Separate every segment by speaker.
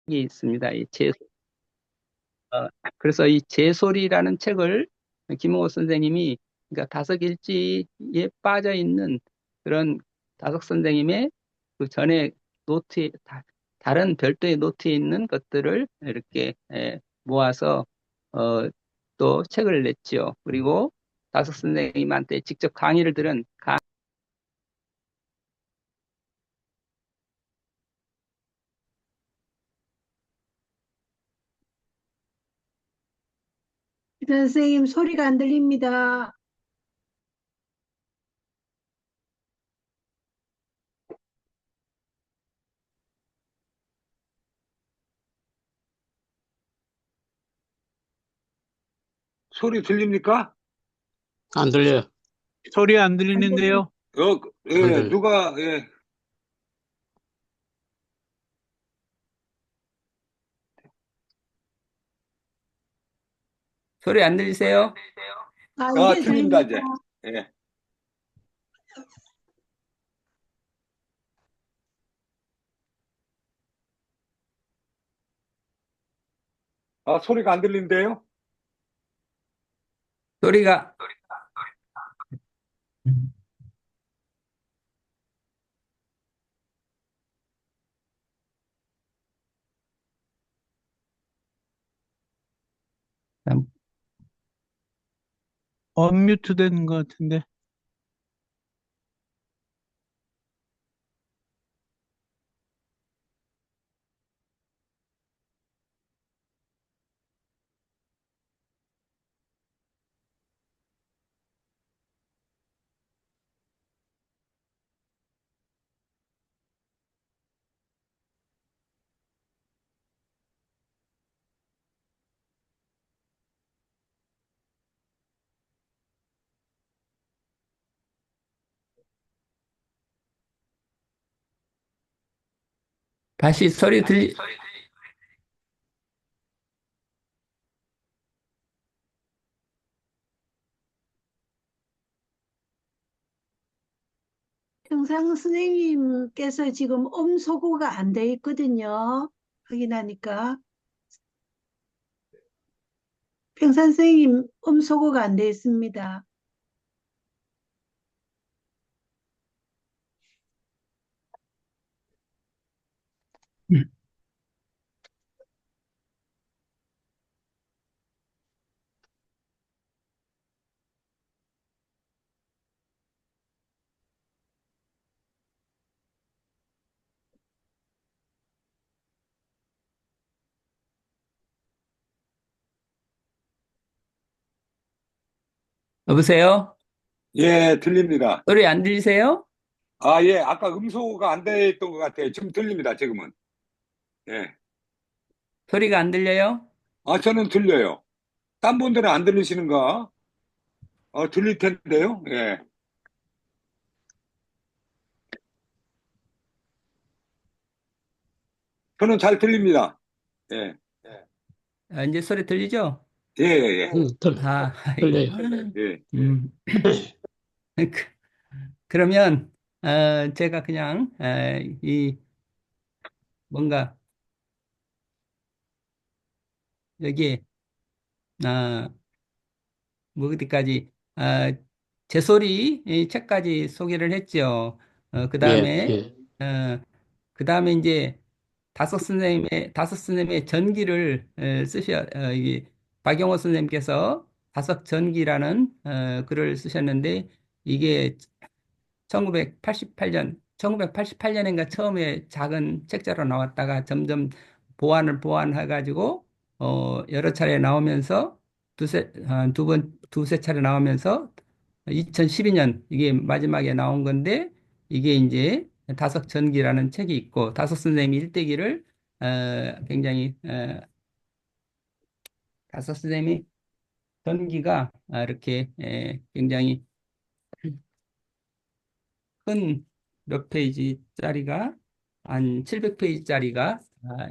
Speaker 1: 있습니다. 어, 그래서 이 제소리라는 책을 김홍호 선생님이 그러니까 다석일지에 빠져 있는 그런 다석 선생님의 그 전에 다른 별도의 노트에 있는 것들을 이렇게 모아서 어, 또 책을 냈지요. 그리고 다석 선생님한테 직접 강의를 들은
Speaker 2: 선생님, 소리가 안 들립니다.
Speaker 3: 소리 들립니까?
Speaker 4: 안 들려요.
Speaker 5: 소리 안
Speaker 2: 안 들립니다.
Speaker 5: 들리는데요.
Speaker 4: 안
Speaker 3: 예,
Speaker 4: 들려요.
Speaker 3: 누가, 예.
Speaker 1: 소리 안 들리세요?
Speaker 3: 아,
Speaker 2: 이제
Speaker 3: 들립니다,
Speaker 2: 들립니다.
Speaker 3: 이제. 예. 아, 소리가 안 들리는데요?
Speaker 1: 소리가
Speaker 5: 언뮤트 된 것 같은데.
Speaker 1: 다시 소리 들리
Speaker 2: 평상 선생님께서 지금 음소거가 안 돼 있거든요. 확인하니까. 평상 선생님 음소거가 안 돼 있습니다.
Speaker 1: 여보세요?
Speaker 3: 예, 들립니다.
Speaker 1: 소리 안 들리세요?
Speaker 3: 아, 예, 아까 음소거가 안 됐던 것 같아요. 지금 들립니다, 지금은. 예.
Speaker 1: 소리가 안 들려요?
Speaker 3: 아, 저는 들려요. 딴 분들은 안 들리시는가? 들릴 텐데요. 예. 저는 잘 들립니다. 예.
Speaker 1: 이제 소리 들리죠?
Speaker 3: 예, 예,
Speaker 1: 아, 아이고.
Speaker 4: 들려요.
Speaker 3: 예.
Speaker 1: 음. 그- 그러면 제가 그냥 이 뭔가 여기에 아, 뭐 어디까지 제 소리 이 책까지 소개를 했죠.
Speaker 4: 예,
Speaker 1: 그다음에
Speaker 4: 예.
Speaker 1: 그다음에 이제 다섯 선생님의 전기를 이게 박영호 선생님께서 다섯 전기라는 글을 쓰셨는데 이게 1988년인가 처음에 작은 책자로 나왔다가 점점 보완해가지고, 여러 차례 나오면서 두세 차례 나오면서 2012년 이게 마지막에 나온 건데, 이게 이제 다섯 전기라는 책이 있고, 다섯 선생님이 일대기를, 굉장히, 다섯 선생님이 전기가 이렇게 굉장히 큰 몇 페이지짜리가 한 700페이지짜리가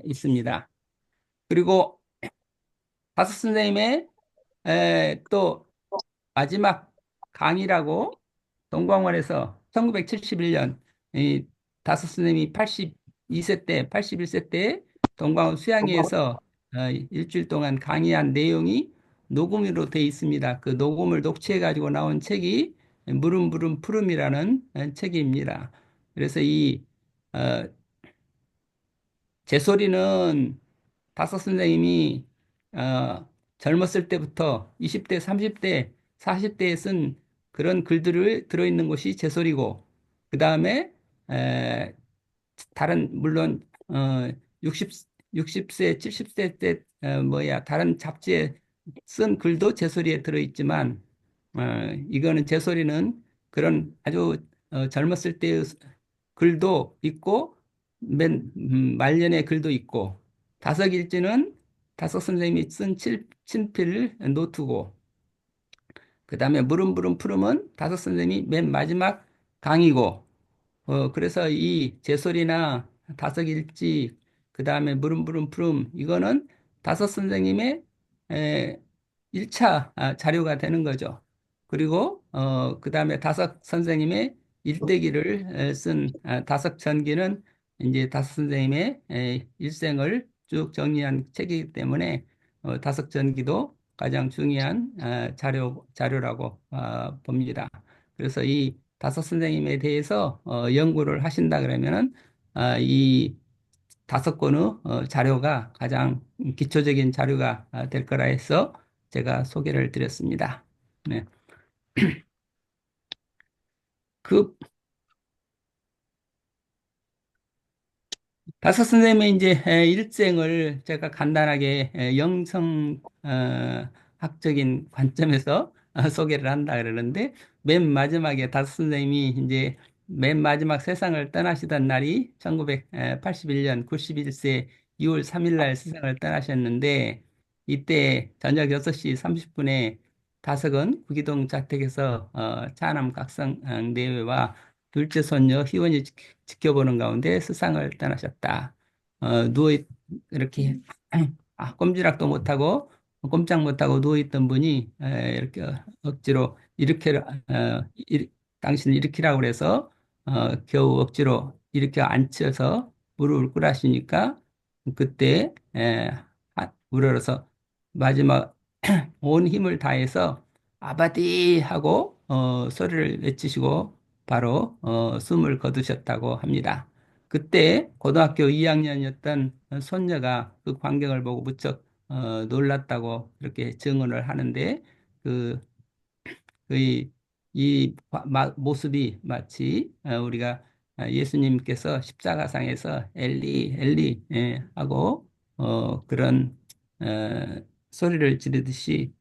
Speaker 1: 있습니다. 그리고 다섯 선생님의 또 마지막 강의라고 동광원에서 1971년 이 다섯 선생님이 82세 때, 81세 때 동방호 수양회에서 일주일 동안 강의한 내용이 녹음으로 돼 있습니다. 그 녹음을 녹취해 가지고 나온 책이 물음 푸름이라는 책입니다. 그래서 이 어, 제소리는 다섯 선생님이 젊었을 때부터 20대, 30대, 40대에 쓴 그런 글들을 들어있는 것이 제소리고, 그 다음에 다른 물론 60, 60세, 70세 때 다른 잡지에 쓴 글도 제소리에 들어있지만 이거는 제소리는 그런 아주 젊었을 때의 글도 있고 말년의 글도 있고 다섯일지는 다섯 선생님이 쓴 친필 노트고 그 다음에 물음 푸름은 다섯 선생님이 맨 마지막 강의고 그래서 이 제설이나 다섯일지, 그 다음에 물음 푸름, 이거는 다섯 선생님의 에, 1차 자료가 되는 거죠. 그리고, 그 다음에 다섯 선생님의 일대기를 쓴 다섯 전기는 이제 다섯 선생님의 일생을 쭉 정리한 책이기 때문에 다섯 전기도 가장 중요한 자료라고 봅니다. 그래서 이 다섯 선생님에 대해서 연구를 하신다 그러면은 이 다섯 권의 자료가 가장 기초적인 자료가 될 거라 해서 제가 소개를 드렸습니다. 네. 그 다섯 선생님의 이제 일생을 제가 간단하게 영성 학적인 관점에서 소개를 한다 그러는데 맨 마지막에 다섯 선생님이 이제 맨 마지막 세상을 떠나시던 날이 1981년 91세 2월 3일 날 세상을 떠나셨는데 이때 저녁 6시 30분에 다섯은 구기동 자택에서 차남 각성 내외와 둘째 손녀 희원이 지켜보는 가운데 세상을 떠나셨다. 이렇게 꼼지락도 못하고 꼼짝 못하고 누워있던 분이 이렇게 억지로 당신을 일으키라고 그래서 겨우 억지로 일으켜 앉혀서 무릎을 꿇으시니까 그때 우러러서 마지막 온 힘을 다해서 아바디 하고 소리를 외치시고 바로 숨을 거두셨다고 합니다. 그때 고등학교 2학년이었던 손녀가 그 광경을 보고 무척 놀랐다고 그렇게 증언을 하는데 그, 모습이 마치 우리가 예수님께서 십자가상에서 엘리 엘리 하고 그런 소리를 지르듯이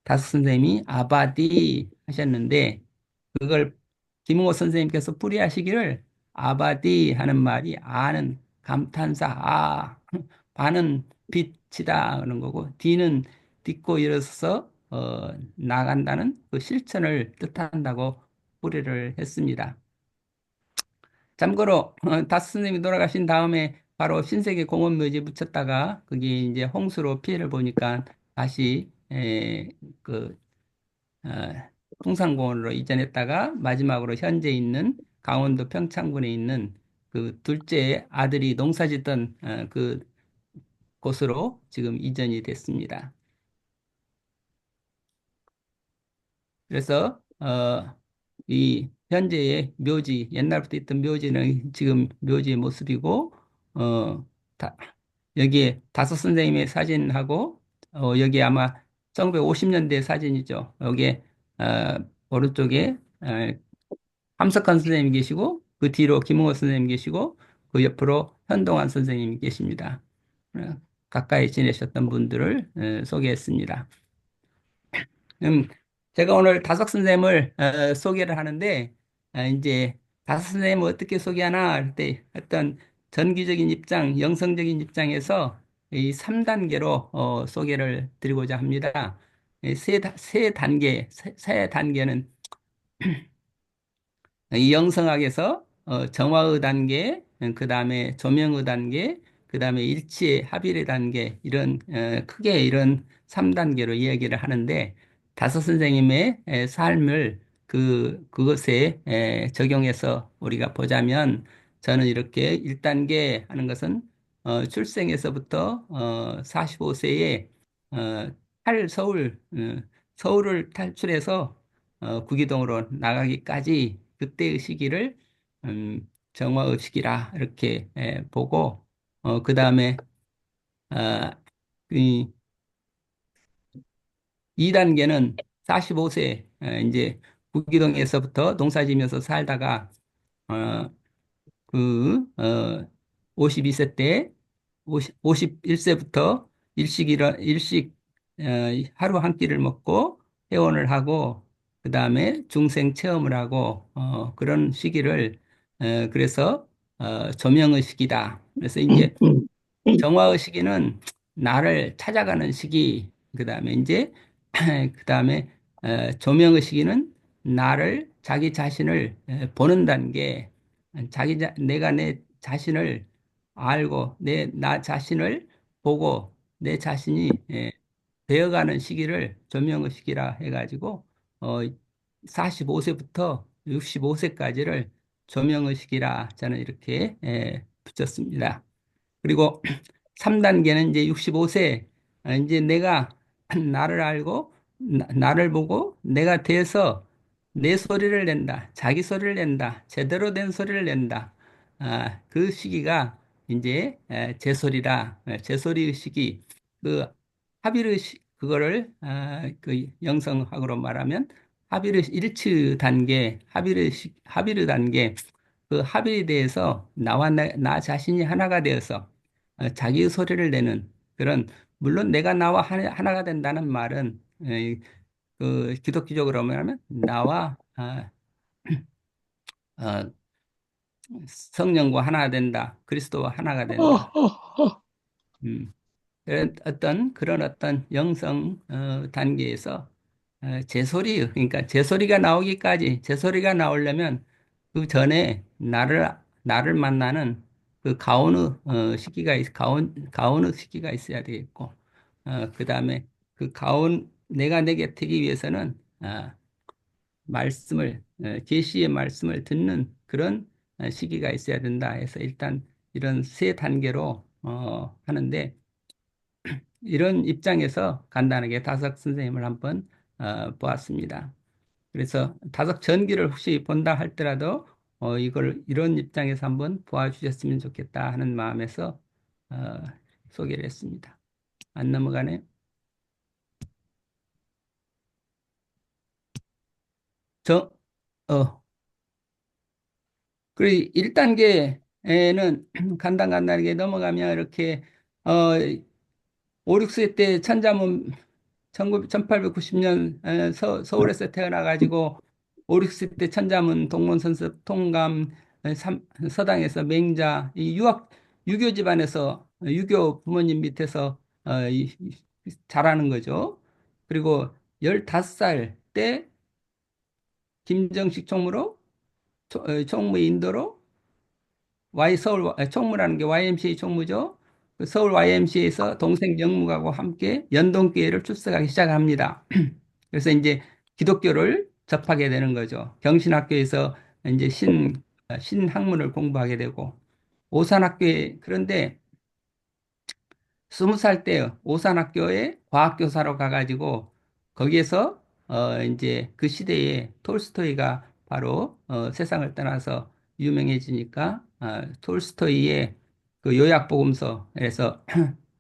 Speaker 1: 다섯 선생님이 아바디 하셨는데 그걸 김홍호 선생님께서 풀이하시기를 아바디 하는 말이 아는 감탄사 바는 빛이다 그런 거고 디는 딛고 일어서서 나간다는 그 실천을 뜻한다고 풀이를 했습니다. 참고로 다스 선생님이 돌아가신 다음에 바로 신세계 공원묘지에 묻혔다가 그게 이제 홍수로 피해를 보니까 다시 그 어, 풍산공원으로 이전했다가 마지막으로 현재 있는 강원도 평창군에 있는 그 둘째 아들이 농사짓던 그 곳으로 지금 이전이 됐습니다. 그래서 이 현재의 묘지, 옛날부터 있던 묘지는 지금 묘지의 모습이고 어, 다, 여기에 다섯 선생님의 사진하고 여기 아마 1950년대 사진이죠. 여기에 오른쪽에 함석헌 선생님이 계시고 그 뒤로 김홍호 선생님이 계시고 그 옆으로 현동환 선생님이 계십니다. 어, 가까이 지내셨던 분들을 소개했습니다. 음, 제가 오늘 다섯 선생님을 소개를 하는데 이제 다섯 선생님을 어떻게 소개하나 할 때 어떤 전기적인 입장, 영성적인 입장에서 이 3단계로 소개를 드리고자 합니다. 세 단계, 세 단계는 이 영성학에서 정화의 단계, 그 다음에 조명의 단계, 그 다음에 일치의 합일의 단계, 이런 크게 이런 3단계로 이야기를 하는데 다섯 선생님의 삶을 그것에 적용해서 우리가 보자면 저는 이렇게 1단계 하는 것은 출생에서부터 45세에 탈서울, 서울을 탈출해서 구기동으로 나가기까지 그때의 시기를 정화의 시기라 이렇게 보고 그 다음에 어, 이 2단계는 45세 이제 구기동에서부터 농사지면서 살다가 어, 52세 때 51세부터 일식 하루 한 끼를 먹고 회원을 하고 그 다음에 중생 체험을 하고 그런 시기를 그래서 조명의 시기다. 그래서 이제 정화의 시기는 나를 찾아가는 시기, 그 다음에 이제, 그 다음에 조명의 시기는 나를, 자기 자신을 보는 단계, 내가 내 자신을 알고, 나 자신을 보고, 내 자신이 되어가는 시기를 조명의 시기라 해가지고, 어, 45세부터 65세까지를 조명의 시기라 저는 이렇게 붙였습니다. 그리고 3단계는 이제 65세, 이제 내가 나를 알고, 나를 보고, 내가 돼서 내 소리를 낸다. 자기 소리를 낸다. 제대로 된 소리를 낸다. 그 시기가 이제 제 소리라, 제 소리의 시기. 그 하비르 그거를 그 영성학으로 말하면 하비르 1츠 단계, 하비르 단계, 그 합의에 대해서 나와 나 자신이 하나가 되어서 자기의 소리를 내는 그런 물론 내가 나와 하나가 된다는 말은 그 기독교적으로 말하면 나와 어, 성령과 하나가 된다. 그리스도와 하나가 된다. 음. 그런 어떤 영성 단계에서 제 소리 그러니까 제 소리가 나오기까지 제 소리가 나오려면 그 전에 나를 만나는 그 가온의 시기가 있어야 되겠고 그다음에 그 가온 내가 내 곁이기 위해서는 계시의 말씀을 듣는 그런 시기가 있어야 된다 해서 일단 이런 세 단계로 하는데 이런 입장에서 간단하게 다석 선생님을 한번 보았습니다. 그래서 다석 전기를 혹시 본다 할더라도 이걸 이런 입장에서 한번 보아주셨으면 좋겠다 하는 마음에서 어, 소개를 했습니다. 안 넘어가네. 저, 어, 그리고 1단계에는 간단하게 넘어가면 이렇게 어, 5, 6세 때 천자문 1890년 서울에서 태어나가지고 5, 6세 때 천자문 동문선습 통감 서당에서 맹자 유교 집안에서 유교 부모님 밑에서 자라는 거죠. 그리고 15살 때 김정식 총무로 총무의 인도로 총무라는 게 YMCA 총무죠. 그 서울 YMCA에서 동생 영묵하고 함께 연동교회를 출석하기 시작합니다. 그래서 이제 기독교를 접하게 되는 거죠. 경신학교에서 이제 신학문을 공부하게 되고 오산학교에 그런데 20살 때 오산학교에 과학교사로 가가지고 거기에서 이제 그 시대에 톨스토이가 바로 세상을 떠나서 유명해지니까 톨스토이의 그 요약복음서에서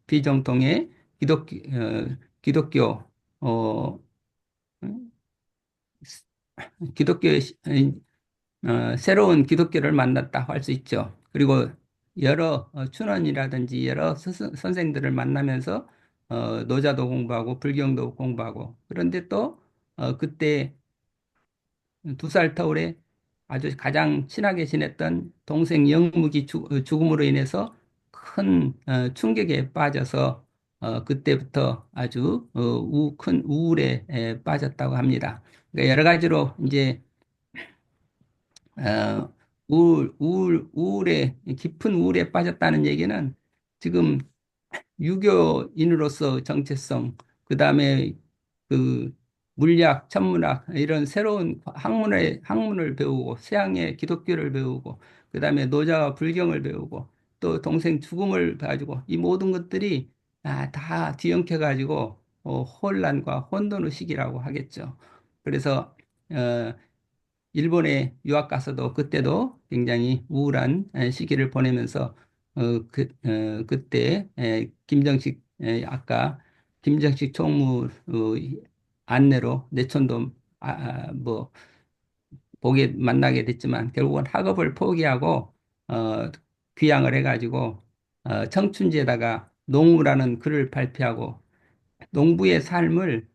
Speaker 1: 비정통의 기독교 어, 기독교의 새로운 기독교를 만났다 할 수 있죠. 그리고 여러 춘원이라든지 여러 선생들을 만나면서 노자도 공부하고 불경도 공부하고 그런데 또 그때 2살 터울에 아주 가장 친하게 지냈던 동생 영묵이 죽음으로 인해서 큰 충격에 빠져서 그때부터 아주 큰 우울에 빠졌다고 합니다. 그러니까 여러 가지로 이제 깊은 우울에 빠졌다는 얘기는 지금 유교인으로서 정체성, 그 다음에 그 물리학, 천문학, 이런 새로운 학문을 배우고, 서양의 기독교를 배우고, 그 다음에 노자와 불경을 배우고, 또 동생 죽음을 가지고 이 모든 것들이 다 뒤엉켜 가지고 혼란과 혼돈의식이라고 하겠죠. 그래서 어, 일본에 유학 가서도 그때도 굉장히 우울한 시기를 보내면서 그때 김정식 아까 김정식 총무 안내로 내촌도 뭐 보게 만나게 됐지만 결국은 학업을 포기하고 어, 귀향을 해가지고 청춘지에다가 농부라는 글을 발표하고 농부의 삶을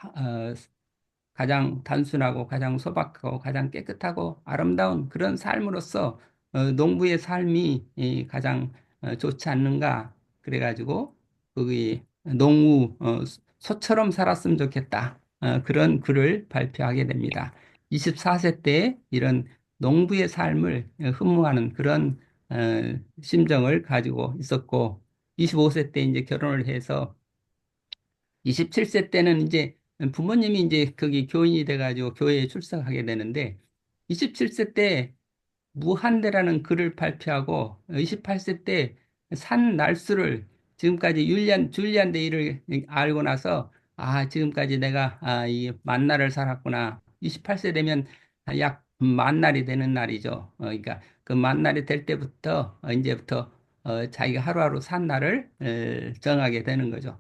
Speaker 1: 어, 가장 단순하고 가장 소박하고 가장 깨끗하고 아름다운 그런 삶으로서 농부의 삶이 가장 좋지 않는가 그래가지고 거기 농우 소처럼 살았으면 좋겠다 그런 글을 발표하게 됩니다. 24세 때 이런 농부의 삶을 흠모하는 그런 어, 심정을 가지고 있었고 25세 때 이제 결혼을 해서 27세 때는 이제 부모님이 이제 거기 교인이 돼가지고 교회에 출석하게 되는데 27세 때 무한대라는 글을 발표하고 28세 때 산 날수를 지금까지 줄리안 데이를 알고 나서 지금까지 내가 이 만날을 살았구나. 28세 되면 약 만날이 되는 날이죠. 그러니까 그 만날이 될 때부터 이제부터 자기가 하루하루 산 날을 정하게 되는 거죠.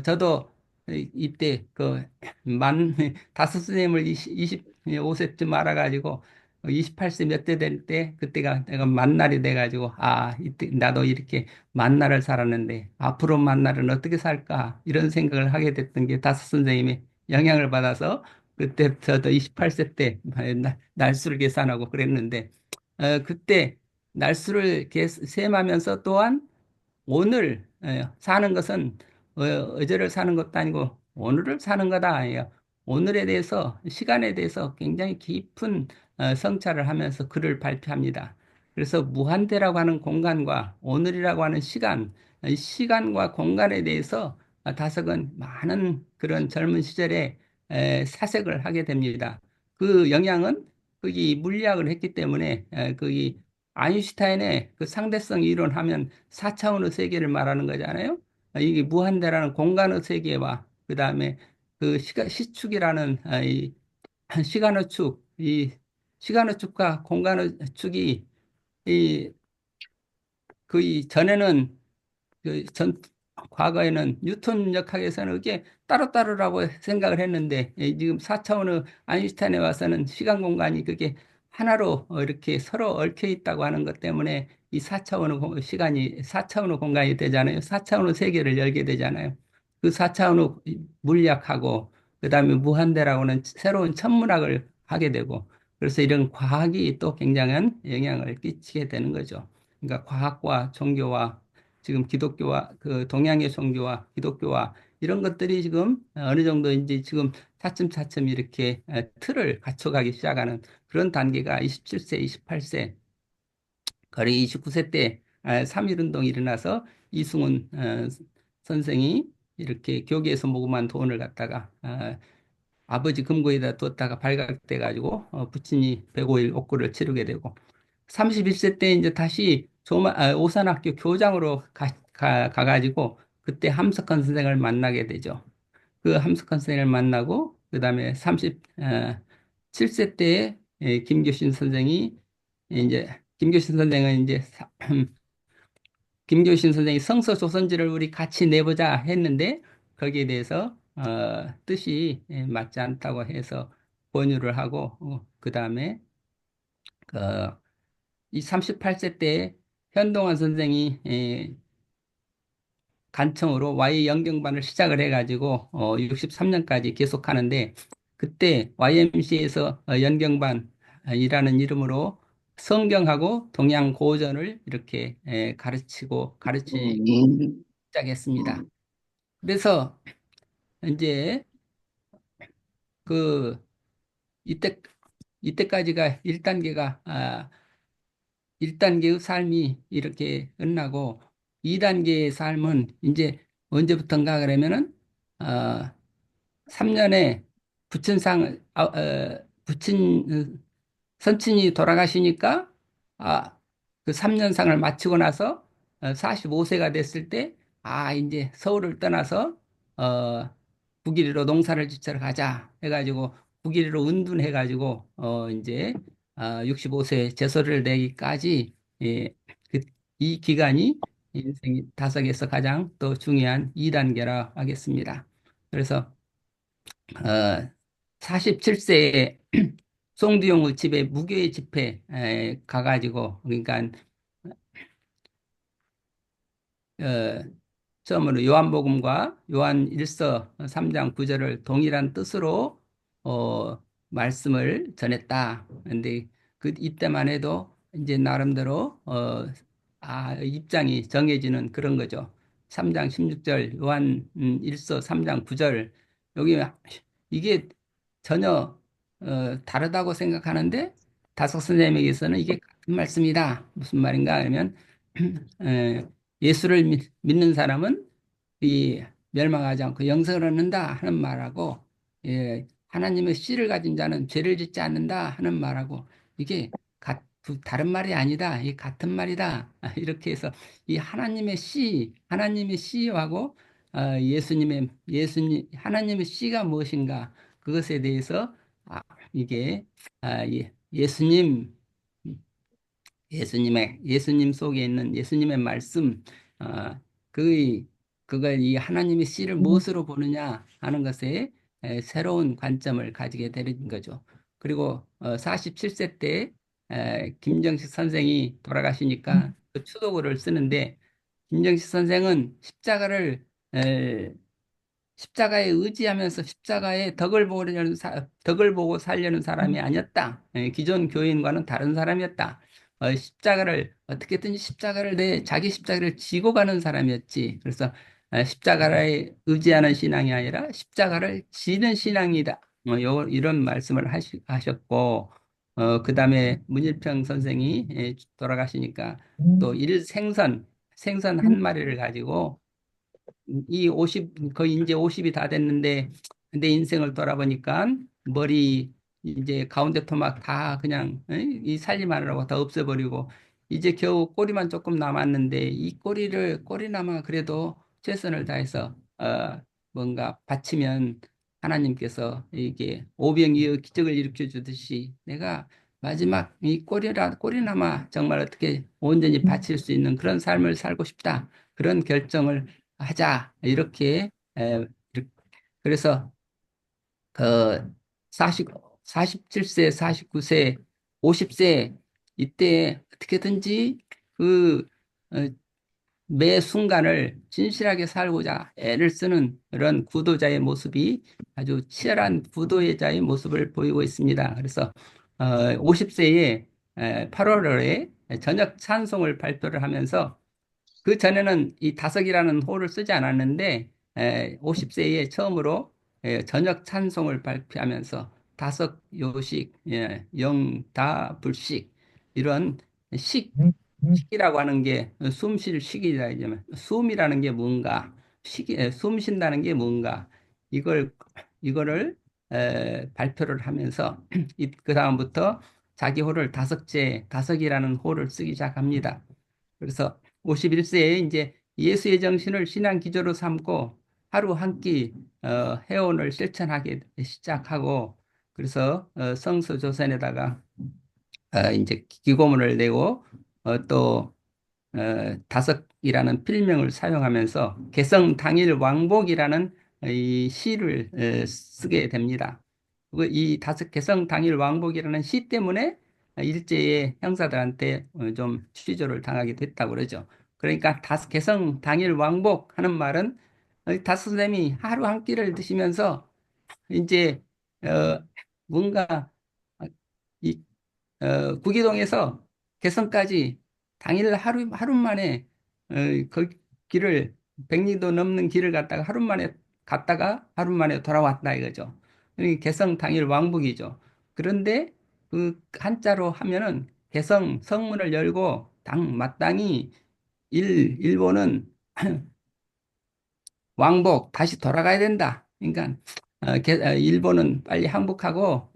Speaker 1: 저도 이때 다섯 스님을 25세쯤 알아가지고 28세 몇 대 될 때 그때가 내가 만날이 돼가지고 이때 나도 이렇게 만날을 살았는데 앞으로 만날은 어떻게 살까 이런 생각을 하게 됐던 게 다섯 선생님의 영향을 받아서 그때 저도 28세 때 날수를 계산하고 그랬는데 그때 날수를 셈하면서 또한 오늘 사는 것은 어제를 사는 것도 아니고 오늘을 사는 거다. 예. 오늘에 대해서 시간에 대해서 굉장히 깊은 성찰을 하면서 글을 발표합니다. 그래서 무한대라고 하는 공간과 오늘이라고 하는 시간, 이 시간과 공간에 대해서 다석은 많은 그런 젊은 시절에 사색을 하게 됩니다. 그 영향은 거기 물리학을 했기 때문에 거기 아인슈타인의 그 상대성 이론하면 4차원의 세계를 말하는 거잖아요. 이게 무한대라는 공간의 세계와 그다음에 그 시축이라는 이 시간의 축, 이 시간의 축과 공간의 축이 이 그 전에는 과거에는 뉴턴 역학에서는 이게 따로따로라고 생각을 했는데 지금 4차원의 아인슈타인에 와서는 시간 공간이 그게 하나로 이렇게 서로 얽혀 있다고 하는 것 때문에 이 4차원의 시간이 4차원의 공간이 되잖아요. 4차원의 세계를 열게 되잖아요. 그 4차원의 물리학하고 그다음에 무한대라고는 새로운 천문학을 하게 되고 그래서 이런 과학이 또 굉장한 영향을 끼치게 되는 거죠. 그러니까 과학과 종교와 지금 기독교와 그 동양의 종교와 기독교와 이런 것들이 지금 어느 정도 이제 지금 차츰차츰 이렇게 틀을 갖춰가기 시작하는 그런 단계가 27세, 28세, 거의 29세 때 3.1운동이 일어나서 이승훈 선생이 이렇게 교계에서 모금한 돈을 갖다가 아버지 금고에다 뒀다가 발각돼 가지고 부친이 105일 옥고를 치르게 되고 31세 때 이제 다시 오산학교 교장으로 가가지고 그때 함석헌 선생을 만나게 되죠. 그 함석헌 선생을 만나고 그다음에 37세 때에 김교신 선생이 이제 김교신 선생은 이제 김교신 선생이 성서 조선지를 우리 같이 내보자 했는데 거기에 대해서 뜻이 맞지 않다고 해서 권유를 하고 그다음에 그 이 38세 때 현동환 선생이 간청으로 Y 연경반을 시작을 해가지고 63년까지 계속하는데 그때 YMC에서 연경반이라는 이름으로 성경하고 동양 고전을 이렇게 가르치기 시작했습니다. 그래서 이제 그 이때 이때까지가 1단계가 1단계의 삶이 이렇게 끝나고 2단계의 삶은 이제 언제부턴가 그러면은 어, 3년에 부친 선친이 돌아가시니까 그 3년상을 마치고 나서 45세가 됐을 때, 아, 이제 서울을 떠나서 어, 북이리로 농사를 짓으러 가자 해가지고 북이리로 은둔해가지고 이제 65세 제소를 내기까지 예, 이 기간이 인생 다석에서 가장 또 중요한 2단계라 하겠습니다. 그래서 47세에 송두용의 집에 무교의 집회에 가가지고 그러니까 어, 처음으로 요한복음과 요한 1서 3장 9절을 동일한 뜻으로 말씀을 전했다. 근데 그 이때만 해도 이제 나름대로 입장이 정해지는 그런 거죠. 3장 16절 요한 1서 3장 9절 여기 이게 전혀 다르다고 생각하는데 다섯 선생님에게서는 이게 같은 말씀이다. 무슨 말인가 하면 예수를 믿는 사람은 이 멸망하지 않고 영생을 얻는다 하는 말하고 하나님의 씨를 가진 자는 죄를 짓지 않는다 하는 말하고 이게 다른 말이 아니다. 이 같은 말이다. 이렇게 해서 이 하나님의 씨하고 하나님의 씨가 무엇인가 그것에 대해서 이게 예수님 예수님 속에 있는 예수님의 말씀, 어, 그, 그걸 이 하나님의 씨를 무엇으로 보느냐 하는 것에 새로운 관점을 가지게 되는 거죠. 그리고 47세 때 김정식 선생이 돌아가시니까 그 추도글을 쓰는데 김정식 선생은 십자가에 의지하면서 십자가의 덕을 보고 살려는 사람이 아니었다. 기존 교인과는 다른 사람이었다. 어떻게든지 십자가를 자기 십자가를 지고 가는 사람이었지. 그래서 십자가에 의지하는 신앙이 아니라 십자가를 지는 신앙이다. 이런 말씀을 하셨고, 그 다음에 문일평 선생이 돌아가시니까 또 생선 한 마리를 가지고 거의 이제 50이 다 됐는데, 내 인생을 돌아보니까 머리, 이제 가운데 토막 다 그냥, 이 살림하느라고 다 없애버리고, 이제 겨우 꼬리만 조금 남았는데, 이 꼬리나마 그래도 최선을 다해서, 뭔가 바치면 하나님께서 이게 오병이어 기적을 일으켜 주듯이 내가 마지막 이 꼬리나마 정말 어떻게 온전히 바칠 수 있는 그런 삶을 살고 싶다. 그런 결정을 하자 이렇게 그래서 그 40, 47세, 49세, 50세 이때 어떻게든지 그 어, 매 순간을 진실하게 살고자 애를 쓰는 그런 구도자의 모습이 아주 치열한 구도자의 모습을 보이고 있습니다. 그래서 50세에 8월에 저녁 찬송을 발표를 하면서 그 전에는 이 다석이라는 호를 쓰지 않았는데 50세에 처음으로 저녁 찬송을 발표하면서 다석, 요식, 영다, 불식 이런 식, 식이라고 하는 게 숨 쉴 식이라 하자면 숨이라는 게 뭔가 숨 쉰다는 게 뭔가 이걸 이거를 발표를 하면서 그 다음부터 자기 호를 다석이라는 호를 쓰기 시작합니다. 그래서 51세에 이제 예수의 정신을 신앙 기조로 삼고 하루 한 끼 해온을 실천하게 시작하고 그래서 성서 조선에다가 이제 기고문을 내고 또 다섯이라는 필명을 사용하면서 개성 당일 왕복이라는 이 시를 쓰게 됩니다. 이 다섯 개성 당일 왕복이라는 시 때문에 일제의 형사들한테 좀 취조를 당하게 됐다고 그러죠. 그러니까 개성 당일 왕복 하는 말은 다섯 선생님이 하루 한 끼를 드시면서 이제 뭔가 이 구기동에서 개성까지 당일 하루 만에 어, 그 길을 100리도 넘는 길을 갔다가 하루 만에 돌아왔다 이거죠. 개성 당일 왕복이죠. 그런데 그 한자로 하면은 개성 성문을 열고 마땅히 일본은 왕복 다시 돌아가야 된다. 그러니까 일본은 빨리 항복하고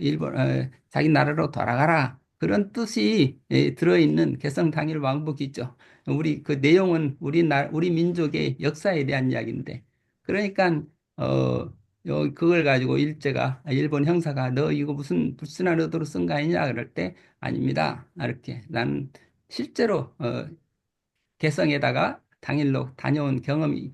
Speaker 1: 자기 나라로 돌아가라. 그런 뜻이 들어있는 개성당일 왕복이죠. 우리 그 내용은 우리 민족의 역사에 대한 이야기인데, 그러니까 그걸 가지고 일본 형사가 너 이거 무슨 불순한 의도로 쓴 거 아니냐 그럴 때 아닙니다. 이렇게 난 실제로 개성에다가 당일로 다녀온 경험이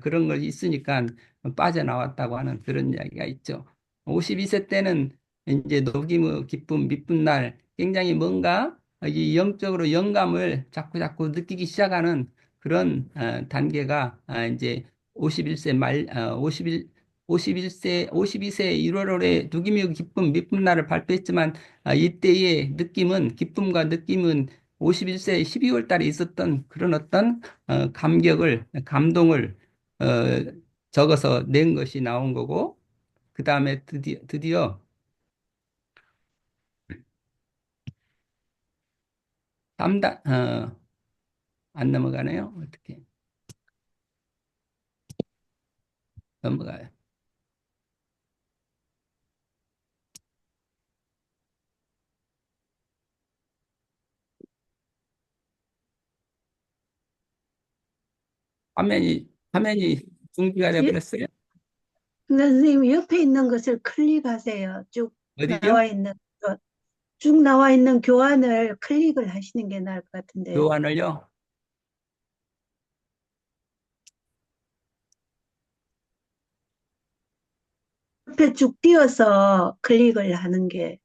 Speaker 1: 그런 걸 있으니까 빠져나왔다고 하는 그런 이야기가 있죠. 52세 때는 이제 녹이무 기쁨 미쁜 날 굉장히 뭔가 이 영적으로 영감을 자꾸 자꾸 느끼기 시작하는 그런 단계가 이제 51세 말 52세 1월에 누기미 기쁨 미쁜 날을 발표했지만 이때의 느낌은 기쁨과 느낌은 51세 12월 달에 있었던 그런 어떤 감동을 어, 적어서 낸 것이 나온 거고, 그 다음에 드디어 3단, 안 넘어가네요. 어떻게 넘어가요? 화면이 중지가
Speaker 2: 예,
Speaker 1: 돼버렸어요.
Speaker 2: 선생님 옆에 있는 것을 클릭하세요. 쭉
Speaker 1: 어디요?
Speaker 2: 나와 있는 쭉 나와 있는 교환을 클릭을 하시는 게 나을 것 같은데요.
Speaker 1: 교환을요?
Speaker 2: 옆에 쭉 띄어서 클릭을 하는 게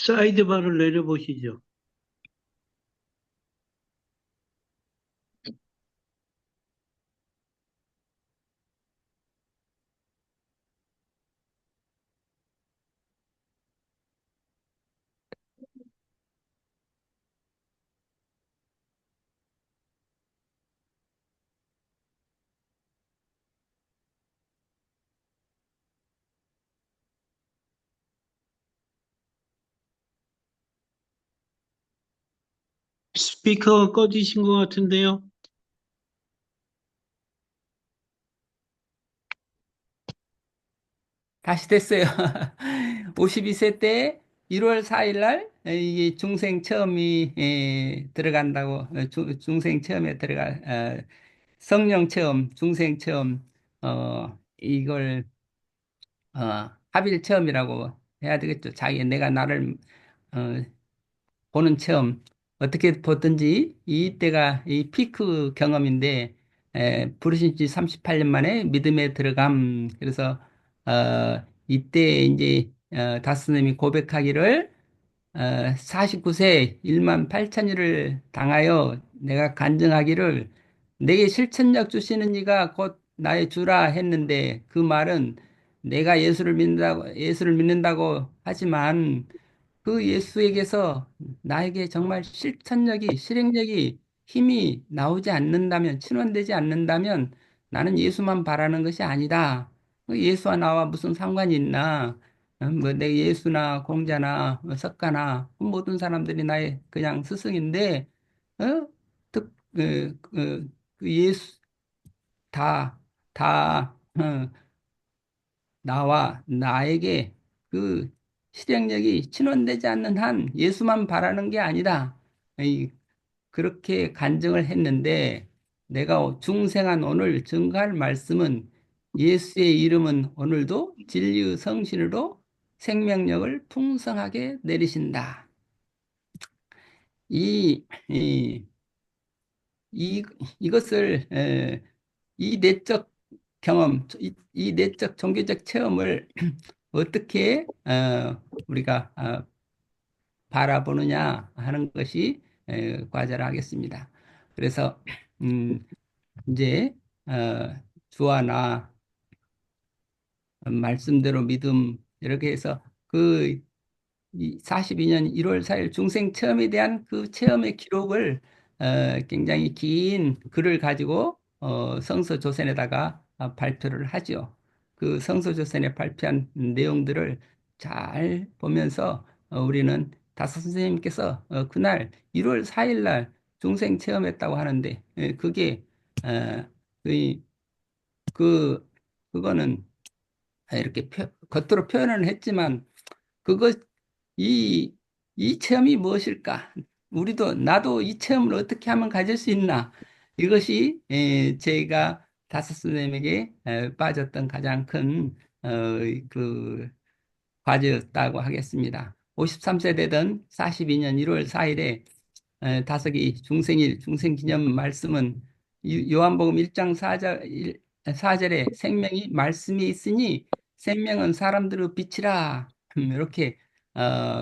Speaker 5: 사이드바를 내려보시죠. 스피커가 꺼지신 것 같은데요.
Speaker 1: 다시 됐어요. 52세 때 1월 4일 날 이게 중생 체험이 들어간다고 중생 체험에 성령 체험, 중생 체험 이걸 합일 체험이라고 해야 되겠죠. 내가 나를 어, 보는 체험 어떻게 보든지 이때가 이 피크 경험인데 부르신 지 38년 만에 믿음에 들어감. 그래서 이때 이제 다스님이 고백하기를 49세 1만 8천일을 당하여 내가 간증하기를 내게 실천력 주시는 이가 곧 나의 주라 했는데, 그 말은 내가 예수를 믿는다고 하지만 그 예수에게서 나에게 정말 실행력이, 힘이 나오지 않는다면, 친원되지 않는다면 나는 예수만 바라는 것이 아니다. 그 예수와 나와 무슨 상관이 있나? 뭐 내 예수나 공자나 석가나 그 모든 사람들이 나의 그냥 스승인데, 어? 그 예수 다, 다, 나와 나에게 그 실행력이 친원되지 않는 한 예수만 바라는 게 아니다. 그렇게 간증을 했는데, 내가 중생한 오늘 증거할 말씀은 예수의 이름은 오늘도 진리의 성신으로 생명력을 풍성하게 내리신다. 이, 이, 이것을 이 내적 이 내적 종교적 체험을 어떻게 우리가 바라보느냐 하는 것이 과제를 하겠습니다. 그래서 음, 이제 주와 나 말씀대로 믿음 이렇게 해서 그 42년 1월 4일 중생 체험에 대한 그 체험의 기록을 굉장히 긴 글을 가지고 성서 조선에다가 발표를 하죠. 그 성서 조선에 발표한 내용들을 잘 보면서 우리는 다섯 선생님께서 그날 1월 4일 날 중생 체험했다고 하는데, 그게, 어, 그, 그, 그거는 이렇게 겉으로 표현을 했지만, 그것, 이, 이 체험이 무엇일까? 나도 이 체험을 어떻게 하면 가질 수 있나? 이것이 제가 다섯 선생님에게 빠졌던 가장 큰, 어, 그, 과제였다고 하겠습니다. 53세 되던 42년 1월 4일에 다섯이 중생일, 중생기념 말씀은 요한복음 1장 4절에 생명이 말씀이 있으니 생명은 사람들의 빛이라. 이렇게,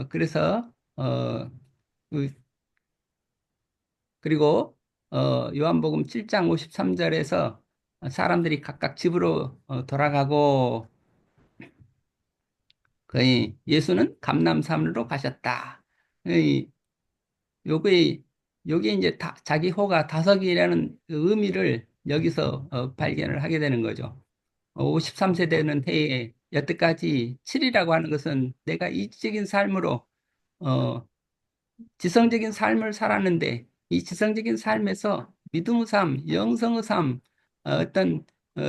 Speaker 1: 그래서, 그- 그리고, 요한복음 7장 53절에서 사람들이 각각 집으로 돌아가고 거의 예수는 감람산으로 가셨다. 이 요게 요게 이제 자기 호가 다섯이라는 그 의미를 여기서 발견을 하게 되는 거죠. 53세 되는 해에 여태까지 7이라고 하는 것은 내가 이지적인 삶으로 어, 지성적인 삶을 살았는데 이 지성적인 삶에서 믿음의 삶, 영성의 삶, 어떤 어,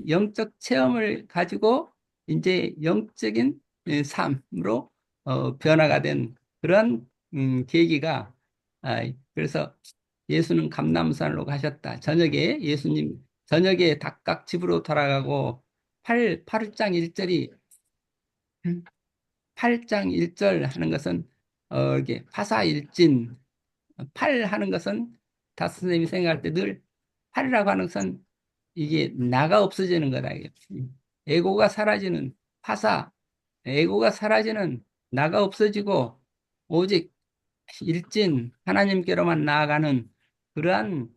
Speaker 1: 영적 체험을 가지고 이제 영적인 삶으로 변화가 된 그런 계기가 그래서 예수는 감람산으로 가셨다. 저녁에 각각 집으로 돌아가고 8장 1절이 8장 1절 하는 것은 이게 화사일진 팔 하는 것은 다스 선생님이 생각할 때 늘 팔이라고 하는 것은 이게 나가 없어지는 거다. 이게. 에고가 사라지는 화사, 에고가 사라지는 나가 없어지고 오직 일진 하나님께로만 나아가는 그러한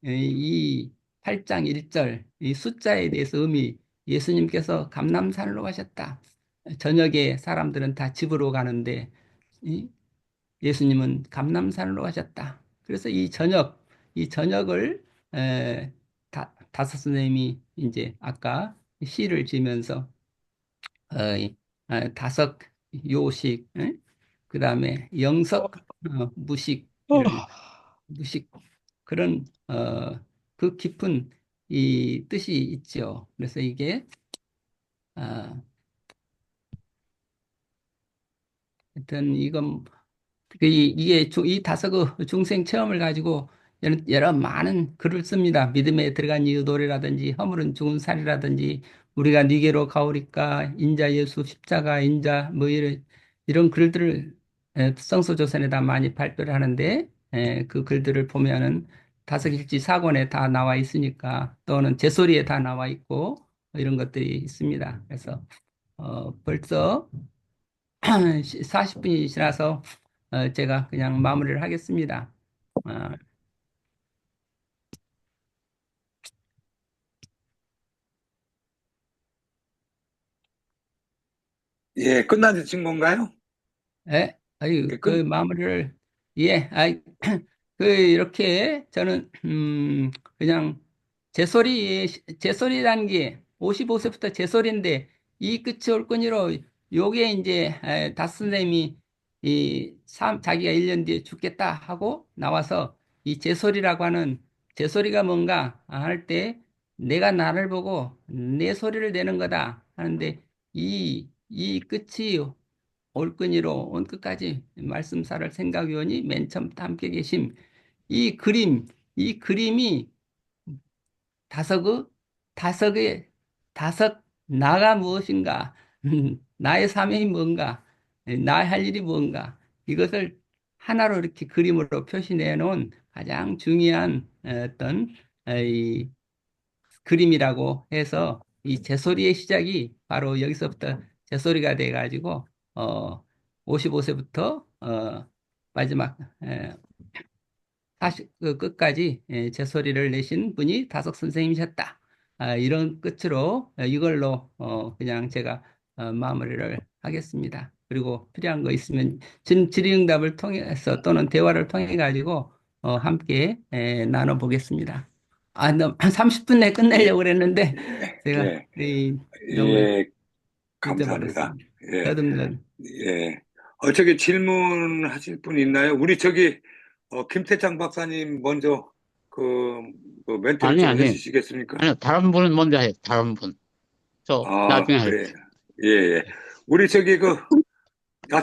Speaker 1: 이 8장 1절 이 숫자에 대해서 예수님께서 감람산으로 가셨다. 저녁에 사람들은 다 집으로 가는데 예수님은 감람산으로 가셨다. 그래서 이 저녁을 다섯 선생님이 이제 아까 시를 지면서 다섯 요식, 그 다음에 영석, 무식 이런 무식 그런 그 깊은 이 뜻이 있죠. 그래서 이게 아, 하여튼 이건 이 다섯 그 중생 체험을 가지고 여러 많은 글을 씁니다. 믿음에 들어간 이유 노래라든지 허물은 죽은 살이라든지 우리가 니게로 가오리까 인자 예수 십자가 인자 뭐 이런 글들을 성서조선에다 많이 발표를 하는데 그 글들을 보면은 다섯일지 사권에 다 나와 있으니까 또는 제소리에 다 나와 있고 이런 것들이 있습니다. 그래서 벌써 40분이 지나서 제가 그냥 마무리를 하겠습니다. 어,
Speaker 3: 예, 끝나신 건가요?
Speaker 1: 예?
Speaker 3: 예,
Speaker 1: 그 마무리를, 예, 이렇게 저는, 그냥 제소리라는 게 55세부터 제소리인데 이 끝이 올 거니로 요게 이제 다스 선생님이 자기가 1년 뒤에 죽겠다 하고 나와서 이 제소리라고 하는 제소리가 뭔가 할 때 내가 나를 보고 내 소리를 내는 거다 하는데 이 끝이 올끈이로 온 끝까지 말씀사를 생각위원이 맨 처음부터 함께 계심. 이 그림, 이 그림이 다섯의, 다섯의, 다섯 나가 무엇인가, 나의 사명이 뭔가, 나의 할 일이 뭔가, 이것을 하나로 이렇게 그림으로 표시내 놓은 가장 중요한 어떤 이 그림이라고 해서 이 제소리의 시작이 바로 여기서부터 제소리가 돼가지고 55세부터 마지막 40, 그 끝까지 제소리를 내신 분이 다석 선생님이셨다. 이런 끝으로 이걸로 그냥 제가 마무리를 하겠습니다. 그리고 필요한 거 있으면 질의응답을 통해서 또는 대화를 통해 가지고 함께 나눠보겠습니다. 한 30분 내에
Speaker 3: 예,
Speaker 1: 끝내려고 그랬는데 제가
Speaker 3: 예,
Speaker 1: 너무
Speaker 3: 예, 감사합니다.
Speaker 1: 늦어버렸습니다.
Speaker 3: 예,
Speaker 1: 더듬는.
Speaker 3: 예. 저기 질문하실 분 있나요? 우리 저기 김태창 박사님 먼저 그, 그 멘트를
Speaker 4: 아니,
Speaker 3: 좀
Speaker 4: 아니.
Speaker 3: 해주시겠습니까?
Speaker 4: 아니, 다른 분은 먼저 해, 다른 분. 저,
Speaker 3: 아,
Speaker 4: 나중에
Speaker 3: 그래.
Speaker 4: 할게.
Speaker 3: 예, 예. 우리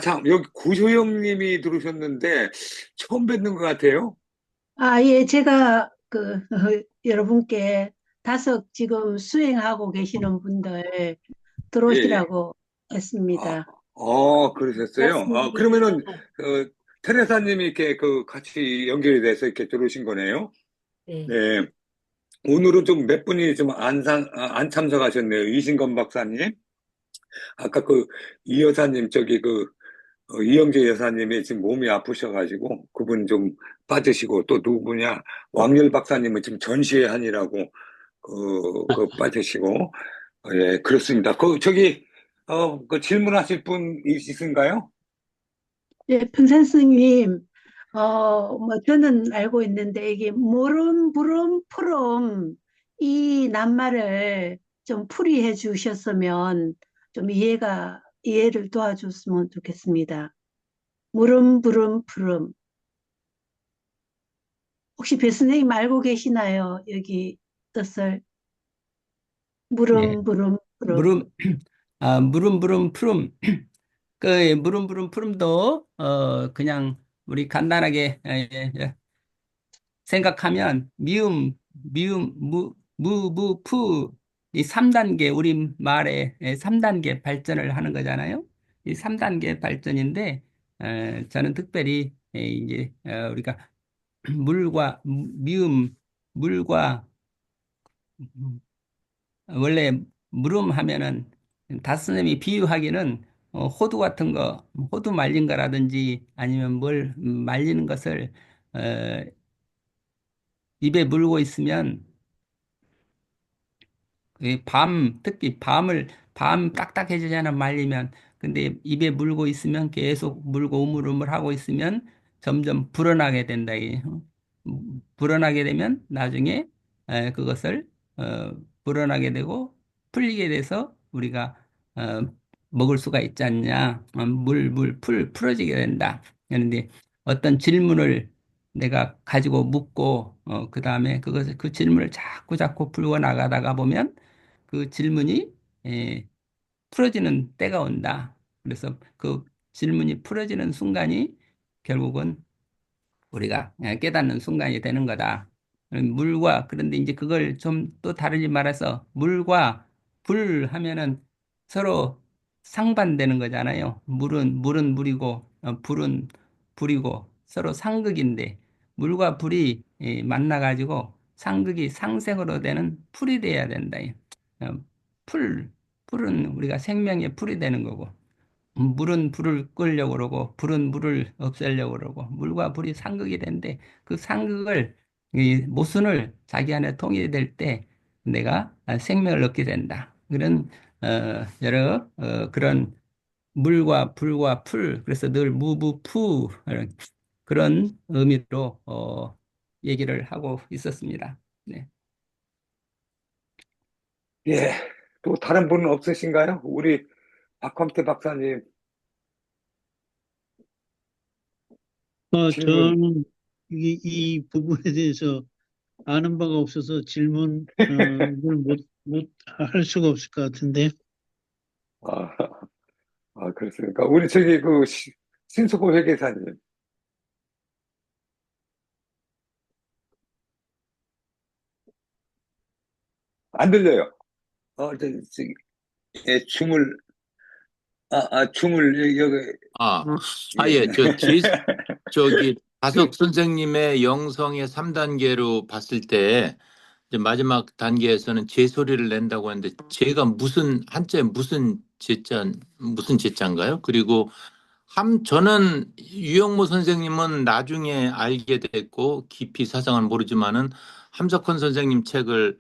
Speaker 3: 참, 여기 구소영 님이 들어오셨는데, 처음 뵙는 것 같아요.
Speaker 2: 아, 예, 제가 여러분께 다섯 지금 수행하고 계시는 분들
Speaker 3: 예, 예.
Speaker 2: 들어오시라고
Speaker 3: 아,
Speaker 2: 했습니다.
Speaker 3: 그러셨어요? 그러면은,
Speaker 2: 말씀드리려고.
Speaker 3: 테레사님이 이렇게 같이 연결이 돼서 이렇게 들어오신 거네요.
Speaker 2: 네.
Speaker 3: 네. 오늘은 좀 몇 분이 좀 안 참석하셨네요. 이신건 박사님. 아까 이 여사님, 이영재 여사님이 지금 몸이 아프셔가지고, 그분 좀 빠지시고, 또 누구냐, 왕열 박사님은 지금 전시회 하니라고, 빠지시고, 예, 그렇습니다. 그 질문하실 분 있으신가요?
Speaker 2: 예, 평산 스님, 뭐, 저는 알고 있는데, 이게, 물음, 부름, 푸름, 이 낱말을 좀 풀이해 주셨으면, 좀 이해를 도와줬으면 좋겠습니다. 물음, 부름, 푸름. 혹시 배 선생님 알고 계시나요? 여기 뜻을.
Speaker 1: 예.
Speaker 2: 물음, 부름, 푸름.
Speaker 1: 물음, 물음, 푸름. 물음, 푸름도, 그냥 우리 간단하게, 생각하면 이 3단계 우리 말의 3단계 발전을 하는 거잖아요. 이 3단계 발전인데 저는 특별히 이제 우리가 물과 원래 물음 하면은 다스님이 비유하기는 호두 같은 거, 호두 말린 거라든지 아니면 뭘 말리는 것을 어, 입에 물고 있으면 특히 밤 딱딱해지잖아, 말리면. 근데 입에 물고 있으면 계속 물고 우물우물 하고 있으면 점점 불어나게 된다. 불어나게 되면 나중에 그것을 불어나게 되고 풀리게 돼서 우리가 어, 먹을 수가 있지 않냐. 풀어지게 된다. 그런데 어떤 질문을 내가 가지고 묻고 그 다음에 그 질문을 자꾸 풀고 나가다가 보면 그 질문이 에, 풀어지는 때가 온다. 그래서 그 질문이 풀어지는 순간이 결국은 우리가 깨닫는 순간이 되는 거다. 그런데 이제 그걸 좀 또 다르게 말해서 물과 불 하면은 서로 상반되는 거잖아요. 물은 물이고, 불은 불이고, 서로 상극인데, 물과 불이 만나가지고 상극이 상생으로 되는 풀이 돼야 된다. 어, 풀, 풀은 우리가 생명의 풀이 되는 거고, 물은 불을 끄려고 그러고 불은 물을 없애려고 그러고 물과 불이 상극이 되는데 그 상극을 이 모순을 자기 안에 통일될 때 내가 생명을 얻게 된다. 그런 여러 그런 물과 불과 풀 그래서 늘 무부푸 그런 의미로 얘기를 하고 있었습니다. 네.
Speaker 3: 예. 또 다른 분은 없으신가요? 우리 박범태 박사님 질문.
Speaker 5: 저는 이 부분에 대해서 아는 바가 없어서 질문을 못 할 수가 없을 것 같은데.
Speaker 3: 아, 그렇습니까? 우리 신수고 회계사님. 안 들려요. 어, 저, 저, 예, 여기,
Speaker 6: 아,
Speaker 3: 예.
Speaker 6: 예, 다석 선생님의 영성의 3단계로 봤을 때, 이제 마지막 단계에서는 제 소리를 낸다고 하는데, 제가 한자에 무슨 제자인가요? 그리고 저는 유영모 선생님은 나중에 알게 됐고, 깊이 사상은 모르지만은, 함석헌 선생님 책을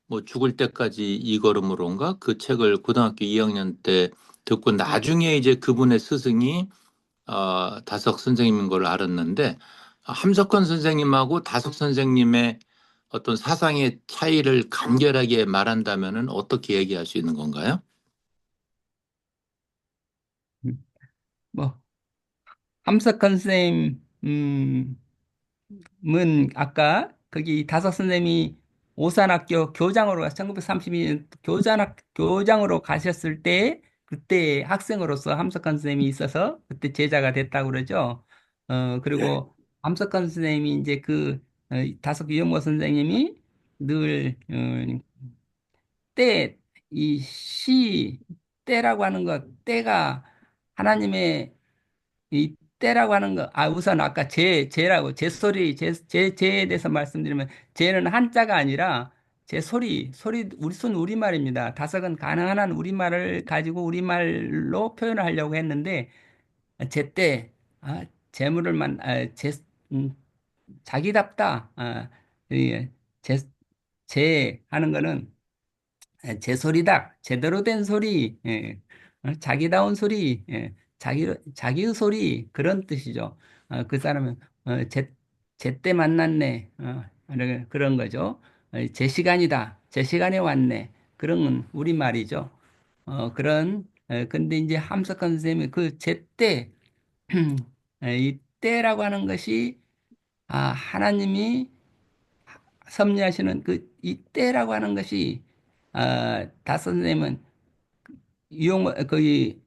Speaker 6: 뭐 죽을 때까지 이 걸음으로인가? 그 책을 고등학교 2학년 때 듣고, 나중에 이제 그분의 스승이 다석 선생님인 걸 알았는데 함석헌 선생님하고 다석 선생님의 어떤 사상의 차이를 간결하게 말한다면은 어떻게 얘기할 수 있는 건가요?
Speaker 1: 뭐 함석헌 선생님 아까 거기 다섯 선생님이 오산학교 교장으로 1932년 교장으로 가셨을 때 그때 학생으로서 함석헌 선생님이 있어서 그때 제자가 됐다고 그러죠.
Speaker 3: 예,
Speaker 1: 그리고 함석헌 선생님이 이제 다섯 유영모 선생님이 늘 때, 때라고 하는 것, 때가 하나님의 이 때라고 하는 거, 우선 아까 제에 대해서 말씀드리면, 제는 한자가 아니라, 우리 순 우리말입니다. 다섯은 가능한 한 우리말을 가지고 우리말로 표현을 하려고 했는데, 제때, 재물을 음, 자기답다, 이 제, 제 하는 거는, 제 소리다. 제대로 된 소리, 자기다운 소리, 자기의 소리, 그런 뜻이죠. 그 사람은, 제때 만났네. 그런 거죠. 제 시간이다. 제 시간에 왔네. 그런 우리말이죠. 근데 이제 함석헌 선생님이 그 제때, 이 때라고 하는 것이, 하나님이 섭리하시는 이 때라고 하는 것이, 다섯 선생님은 거의,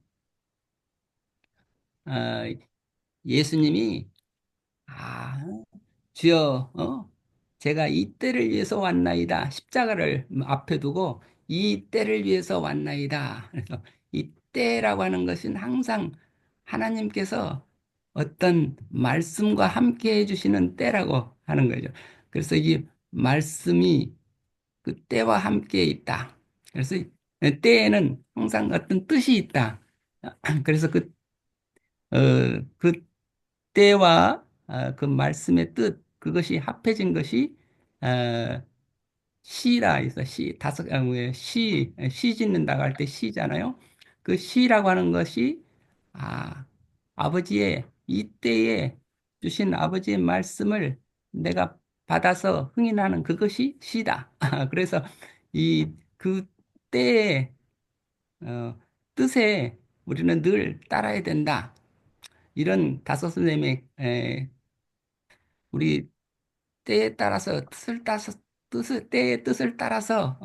Speaker 1: 아, 예수님이, 아, 주여, 제가 이 때를 위해서 왔나이다. 십자가를 앞에 두고 이 때를 위해서 왔나이다. 그래서 이 때라고 하는 것은 항상 하나님께서 어떤 말씀과 함께 해주시는 때라고 하는 거죠. 그래서 이 말씀이 그 때와 함께 있다. 그래서 때에는 항상 어떤 뜻이 있다. 그래서 그 때와 그 말씀의 뜻, 그것이 합해진 것이 어, 시라 해서 시 짓는다고 할 때 시잖아요. 그 시라고 하는 것이 아, 아버지의 이때에 주신 아버지의 말씀을 내가 받아서 흥인하는 그것이 시다. 그래서 그 때의 뜻에 우리는 늘 따라야 된다. 이런 다섯 선생님의 우리 때에 따라서 때의 뜻을 따라서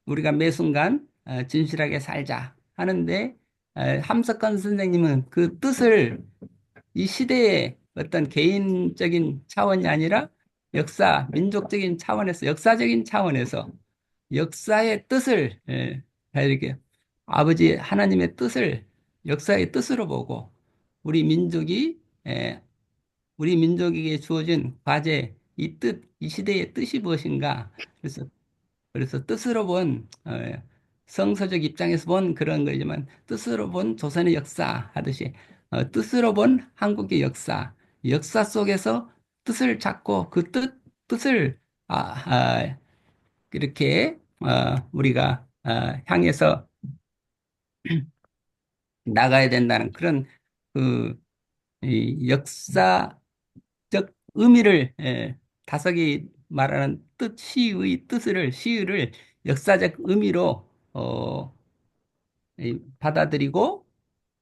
Speaker 1: 우리가 매 순간 진실하게 살자 하는데 함석헌 선생님은 그 뜻을 이 시대의 어떤 개인적인 차원이 아니라 민족적인 차원에서 역사적인 차원에서 역사의 뜻을 이렇게 아버지 하나님의 뜻을 역사의 뜻으로 보고 우리 민족이 우리 민족에게 주어진 과제, 이 시대의 뜻이 무엇인가? 그래서 뜻으로 본, 성서적 입장에서 본 그런 거지만, 뜻으로 본 조선의 역사 하듯이, 뜻으로 본 한국의 역사 속에서 뜻을 찾고 뜻을, 이렇게, 우리가, 향해서 나가야 된다는 그런, 그, 이 역사적 의미를 다섯이 말하는 시의를 역사적 의미로 받아들이고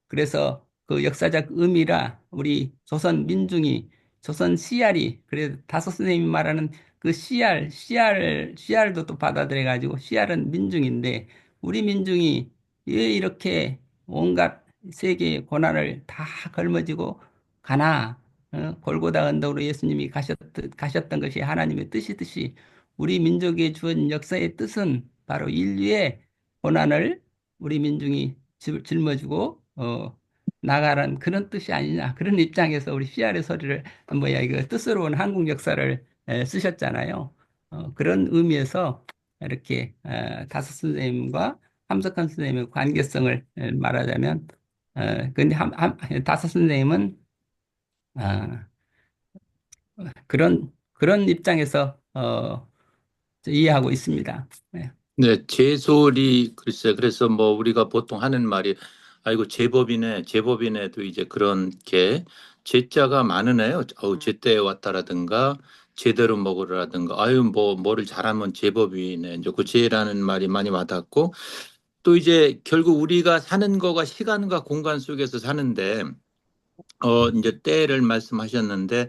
Speaker 1: 그래서 그 역사적 의미라 우리 조선 민중이 조선 씨알이 그래서 다섯 선생님이 말하는 그 씨알도 또 받아들여 가지고 씨알은 민중인데 우리 민중이 왜 이렇게 온갖 세계의 고난을 다 걸머지고 가나 골고다 언덕으로 예수님이 가셨던 것이 하나님의 뜻이듯이 우리 민족에 주은 역사의 뜻은 바로 인류의 고난을 우리 민중이 짊어지고 나가라는 그런 뜻이 아니냐 그런 입장에서 우리 씨알의 소리를 이거 뜻으로 온 한국 역사를 쓰셨잖아요. 그런 의미에서 이렇게 다섯 선생님과 함석헌 선생님의 관계성을 말하자면 근데 다섯 선생님은 아, 그런 입장에서 이해하고 있습니다. 네.
Speaker 6: 네, 제소리 글쎄 그래서 뭐 우리가 보통 하는 말이 아이고 제법이네도 이제 그런 게 제자가 많으네요. 제때 왔다라든가 제대로 먹으라든가 아유 뭐를 잘하면 제법이네 이제 그 제라는 말이 많이 와닿고 또 이제 결국 우리가 사는 거가 시간과 공간 속에서 사는데 이제 때를 말씀하셨는데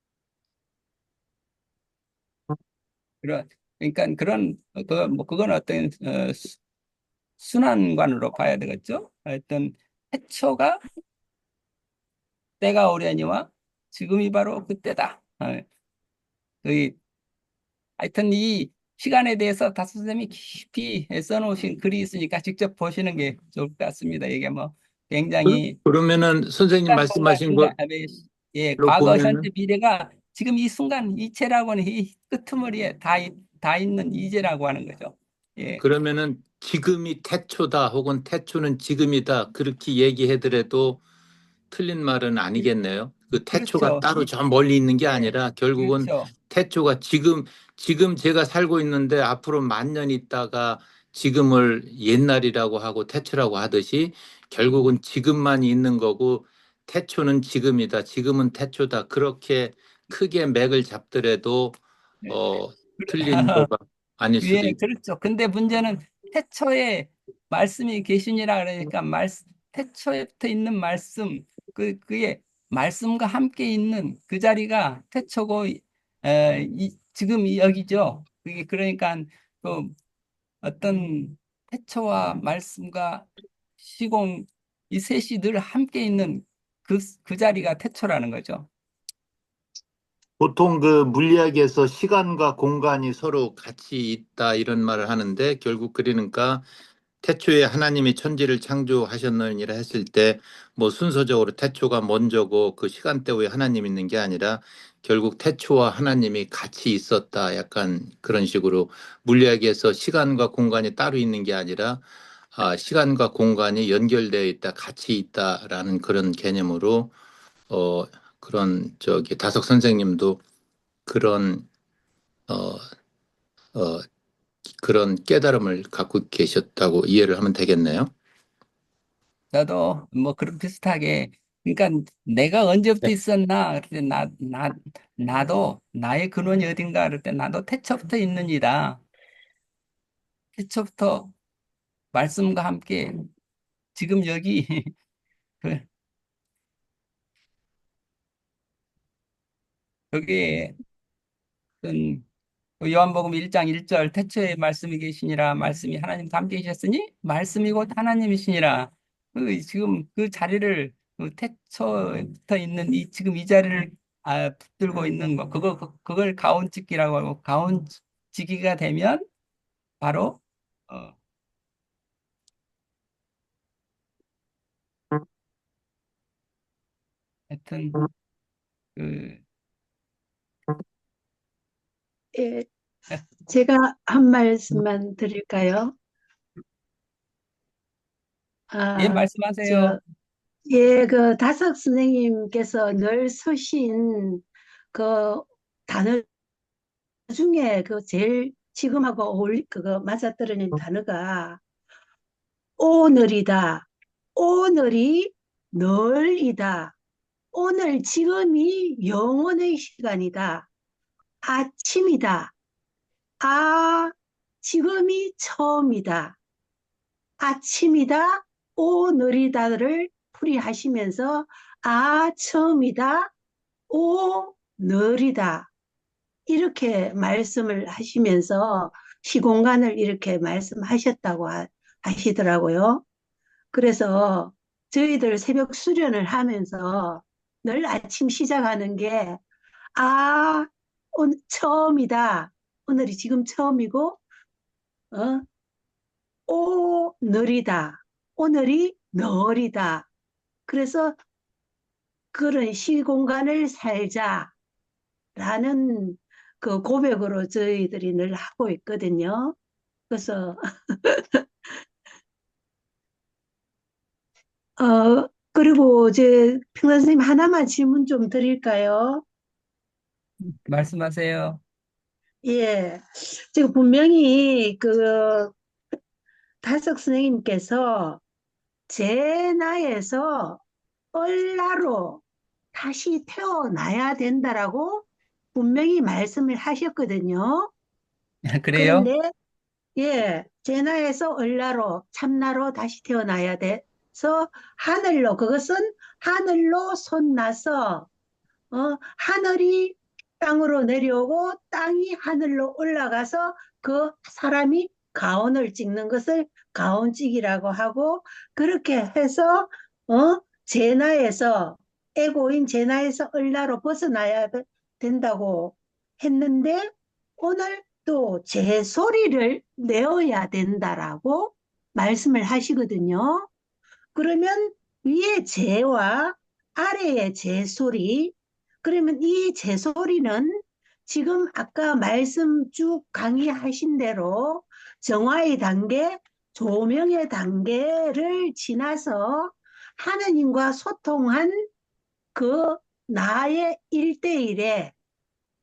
Speaker 1: 그러니까 그건 어떤 순환관으로 봐야 되겠죠. 어떤 태초가 때가 오려니와 지금이 바로 그때다. 그 하여튼 이 시간에 대해서 다섯 선생님이 깊이 써놓으신 글이 있으니까 직접 보시는 게 좋을 것 같습니다. 이게 뭐 굉장히
Speaker 6: 그러면은 선생님
Speaker 1: 시간, 공간,
Speaker 6: 말씀하신
Speaker 1: 인간,
Speaker 6: 걸로
Speaker 1: 예, 과거, 현재,
Speaker 6: 보면은
Speaker 1: 미래가 지금 이 순간 이체라고는 이 끄트머리에 다 있는 이제라고 하는 거죠. 예,
Speaker 6: 그러면은 지금이 태초다 혹은 태초는 지금이다 그렇게 얘기하더라도 틀린 말은 아니겠네요. 그 태초가
Speaker 1: 그렇죠.
Speaker 6: 따로 저 멀리 있는 게
Speaker 1: 예,
Speaker 6: 아니라 결국은
Speaker 1: 그렇죠.
Speaker 6: 태초가 지금 제가 살고 있는데 앞으로 1000년 있다가 지금을 옛날이라고 하고 태초라고 하듯이 결국은 지금만 있는 거고 태초는 지금이다. 지금은 태초다. 그렇게 크게 맥을 잡더라도
Speaker 1: 예.
Speaker 6: 어, 틀린 거가 아닐 수도
Speaker 1: 예,
Speaker 6: 있고.
Speaker 1: 그렇죠. 근데 문제는 태초에 말씀이 계시니라 그러니까 태초에 붙어 있는 말씀, 그게 말씀과 함께 있는 그 자리가 태초고, 지금 여기죠. 그게 그러니까 그 어떤 태초와 말씀과 시공 이 셋이 늘 함께 있는 그 자리가 태초라는 거죠.
Speaker 6: 보통 그 물리학에서 시간과 공간이 서로 같이 있다 이런 말을 하는데 결국 그러니까 태초에 하나님이 천지를 창조하셨느니라 했을 때 뭐 순서적으로 태초가 먼저고 그 시간대 에 하나님이 있는 게 아니라 결국 태초와 하나님이 같이 있었다 약간 그런 식으로 물리학에서 시간과 공간이 따로 있는 게 아니라 시간과 공간이 연결되어 있다 같이 있다라는 그런 개념으로 어 그런 저기 다석 선생님도 그런 어, 어, 그런 깨달음을 갖고 계셨다고 이해를 하면 되겠네요.
Speaker 1: 나도 뭐 그런 비슷하게 그러니까 내가 언제부터
Speaker 6: 네.
Speaker 1: 있었나 그럴 때 나도 나의 근원이 어딘가 그럴 때 나도 태초부터 있느니라. 태초부터 말씀과 함께 지금 여기 그 여기에 어떤 요한복음 1장 1절 태초에 말씀이 계시니라 말씀이 하나님과 함께 계셨으니 말씀이 곧 하나님이시니라. 지금 그 자리를 그 태초부터 있는 이 지금 이 자리를 붙들고 있는 거 그걸 가온짓기라고 하고 가온지기가 되면 바로 어, 하여튼 그
Speaker 2: 예, 제가 한 말씀만 드릴까요?
Speaker 1: 예,
Speaker 2: 아,
Speaker 1: 말씀하세요.
Speaker 2: 예, 그 다석 선생님께서 늘 쓰신 그 단어 중에 그 제일 지금하고 그거 맞아떨어진 단어가 오늘이다. 오늘이 늘이다. 오늘 지금이 영원의 시간이다. 아침이다. 지금이 처음이다. 아침이다. 오늘이다를 풀이하시면서 처음이다. 오늘이다. 이렇게 말씀을 하시면서 시공간을 이렇게 말씀하셨다고 하시더라고요. 그래서 저희들 새벽 수련을 하면서 늘 아침 시작하는 게, 오늘 처음이다. 오늘이 지금 처음이고, 어, 오늘이다. 오늘이 너울이다. 그래서 그런 시공간을 살자라는 그 고백으로 저희들이 늘 하고 있거든요. 그래서 그리고 이제 평선 선생님 하나만 질문 좀 드릴까요?
Speaker 1: 말씀하세요.
Speaker 2: 예. 지금 분명히 그 다석 선생님께서 제 나이에서 얼라로 다시 태어나야 된다라고 분명히 말씀을 하셨거든요.
Speaker 1: 그래요?
Speaker 2: 그런데 예, 제 나이에서 얼라로 참나로 다시 태어나야 돼서 그것은 하늘로 솟나서 하늘이 땅으로 내려오고 땅이 하늘로 올라가서 그 사람이 가온을 찍는 것을 가온찍이라고 하고, 그렇게 해서 제나에서, 애고인 제나에서 얼라로 벗어나야 된다고 했는데, 오늘 또 제소리를 내어야 된다라고 말씀을 하시거든요. 그러면 위에 제와 아래의 제소리, 그러면 이 제소리는 지금 아까 말씀 쭉 강의하신 대로 정화의 단계, 조명의 단계를 지나서 하느님과 소통한 그 나의 일대일의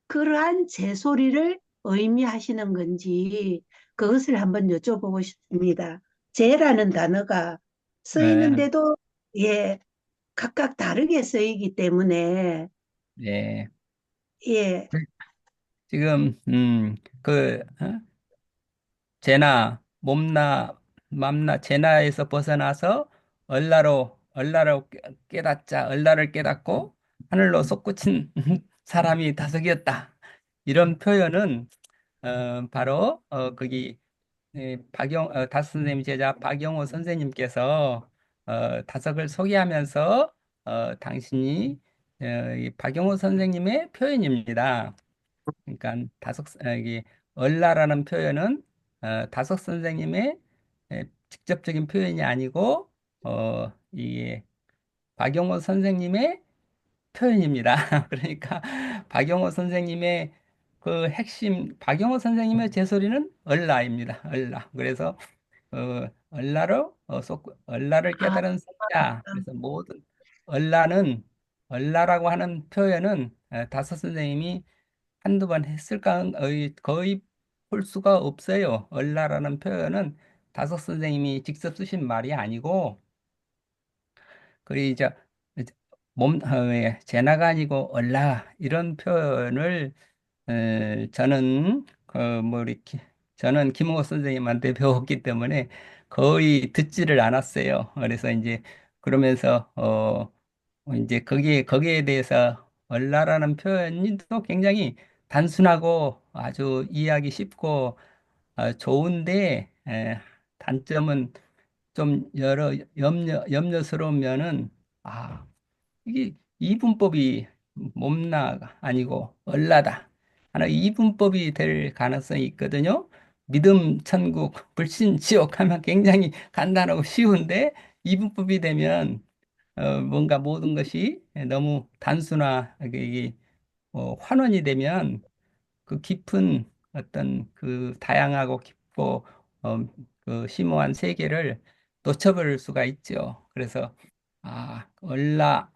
Speaker 2: 그러한 제소리를 의미하시는 건지 그것을 한번 여쭤보고 싶습니다. 제라는 단어가
Speaker 1: 네,
Speaker 2: 쓰이는데도 예, 각각 다르게 쓰이기 때문에
Speaker 1: 네.
Speaker 2: 예,
Speaker 1: 지금 제나 몸나 맘나 제나에서 벗어나서 얼라로 깨닫자 얼라를 깨닫고 하늘로 솟구친 사람이 다섯이었다. 이런 표현은 바로 거기 다섯 선생님 제자 박영호 선생님께서 다섯을 소개하면서 당신이 이 박영호 선생님의 표현입니다. 그러니까 이게 얼라라는 표현은 다섯 선생님의 직접적인 표현이 아니고 이게 박영호 선생님의 표현입니다. 그러니까 박영호 선생님의 그 핵심 박영호 선생님의 제소리는 얼라입니다. 얼라. 그래서 얼라를
Speaker 2: 아,
Speaker 1: 깨달은 성자. 그래서 모든 얼라는 얼라라고 하는 표현은 다섯 선생님이 한두 번 했을까 거의 볼 수가 없어요. 얼라라는 표현은 다섯 선생님이 직접 쓰신 말이 아니고 거의 이제 제나가 아니고 얼라 이런 표현을 저는 뭐 이렇게 저는 김홍호 선생님한테 배웠기 때문에 거의 듣지를 않았어요. 그래서 이제 그러면서 이제 거기에 대해서 얼라라는 표현이 또 굉장히 단순하고 아주 이해하기 쉽고 좋은데 단점은 좀 여러 염려스러운 면은 아 이게 이분법이 몸나 아니고 얼라다. 하나 이분법이 될 가능성이 있거든요. 믿음 천국, 불신 지옥 하면 굉장히 간단하고 쉬운데 이분법이 되면 뭔가 모든 것이 너무 이게 환원이 되면 그 깊은 어떤 그 다양하고 깊고 어, 그 심오한 세계를 놓쳐버릴 수가 있죠. 그래서 얼라,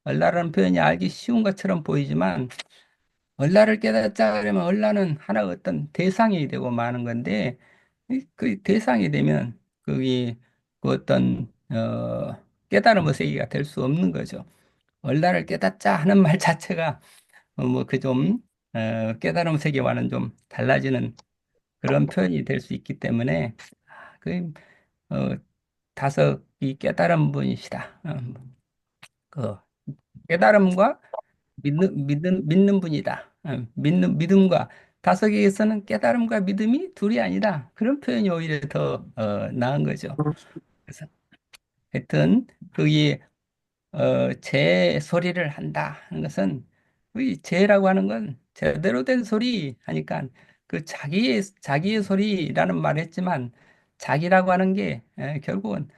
Speaker 1: 얼라라는 표현이 알기 쉬운 것처럼 보이지만 얼라를 깨닫자 그러면 얼라는 하나 어떤 대상이 되고 마는 건데 그 대상이 되면 그게 그 어떤 깨달음의 세계가 될 수 없는 거죠. 얼라를 깨닫자 하는 말 자체가 뭐 그 좀 깨달음 세계와는 좀 달라지는 그런 표현이 될 수 있기 때문에 그 어, 다섯이 깨달은 분이시다. 그 깨달음과 믿는 분이다. 믿음과 다섯에게서는 깨달음과 믿음이 둘이 아니다. 그런 표현이 오히려 더 나은 거죠. 그래서 하여튼 그게 제 소리를 한다 하는 것은 이 제라고 하는 건 제대로 된 소리 하니까 그 자기의 소리라는 말을 했지만 자기라고 하는 게 결국은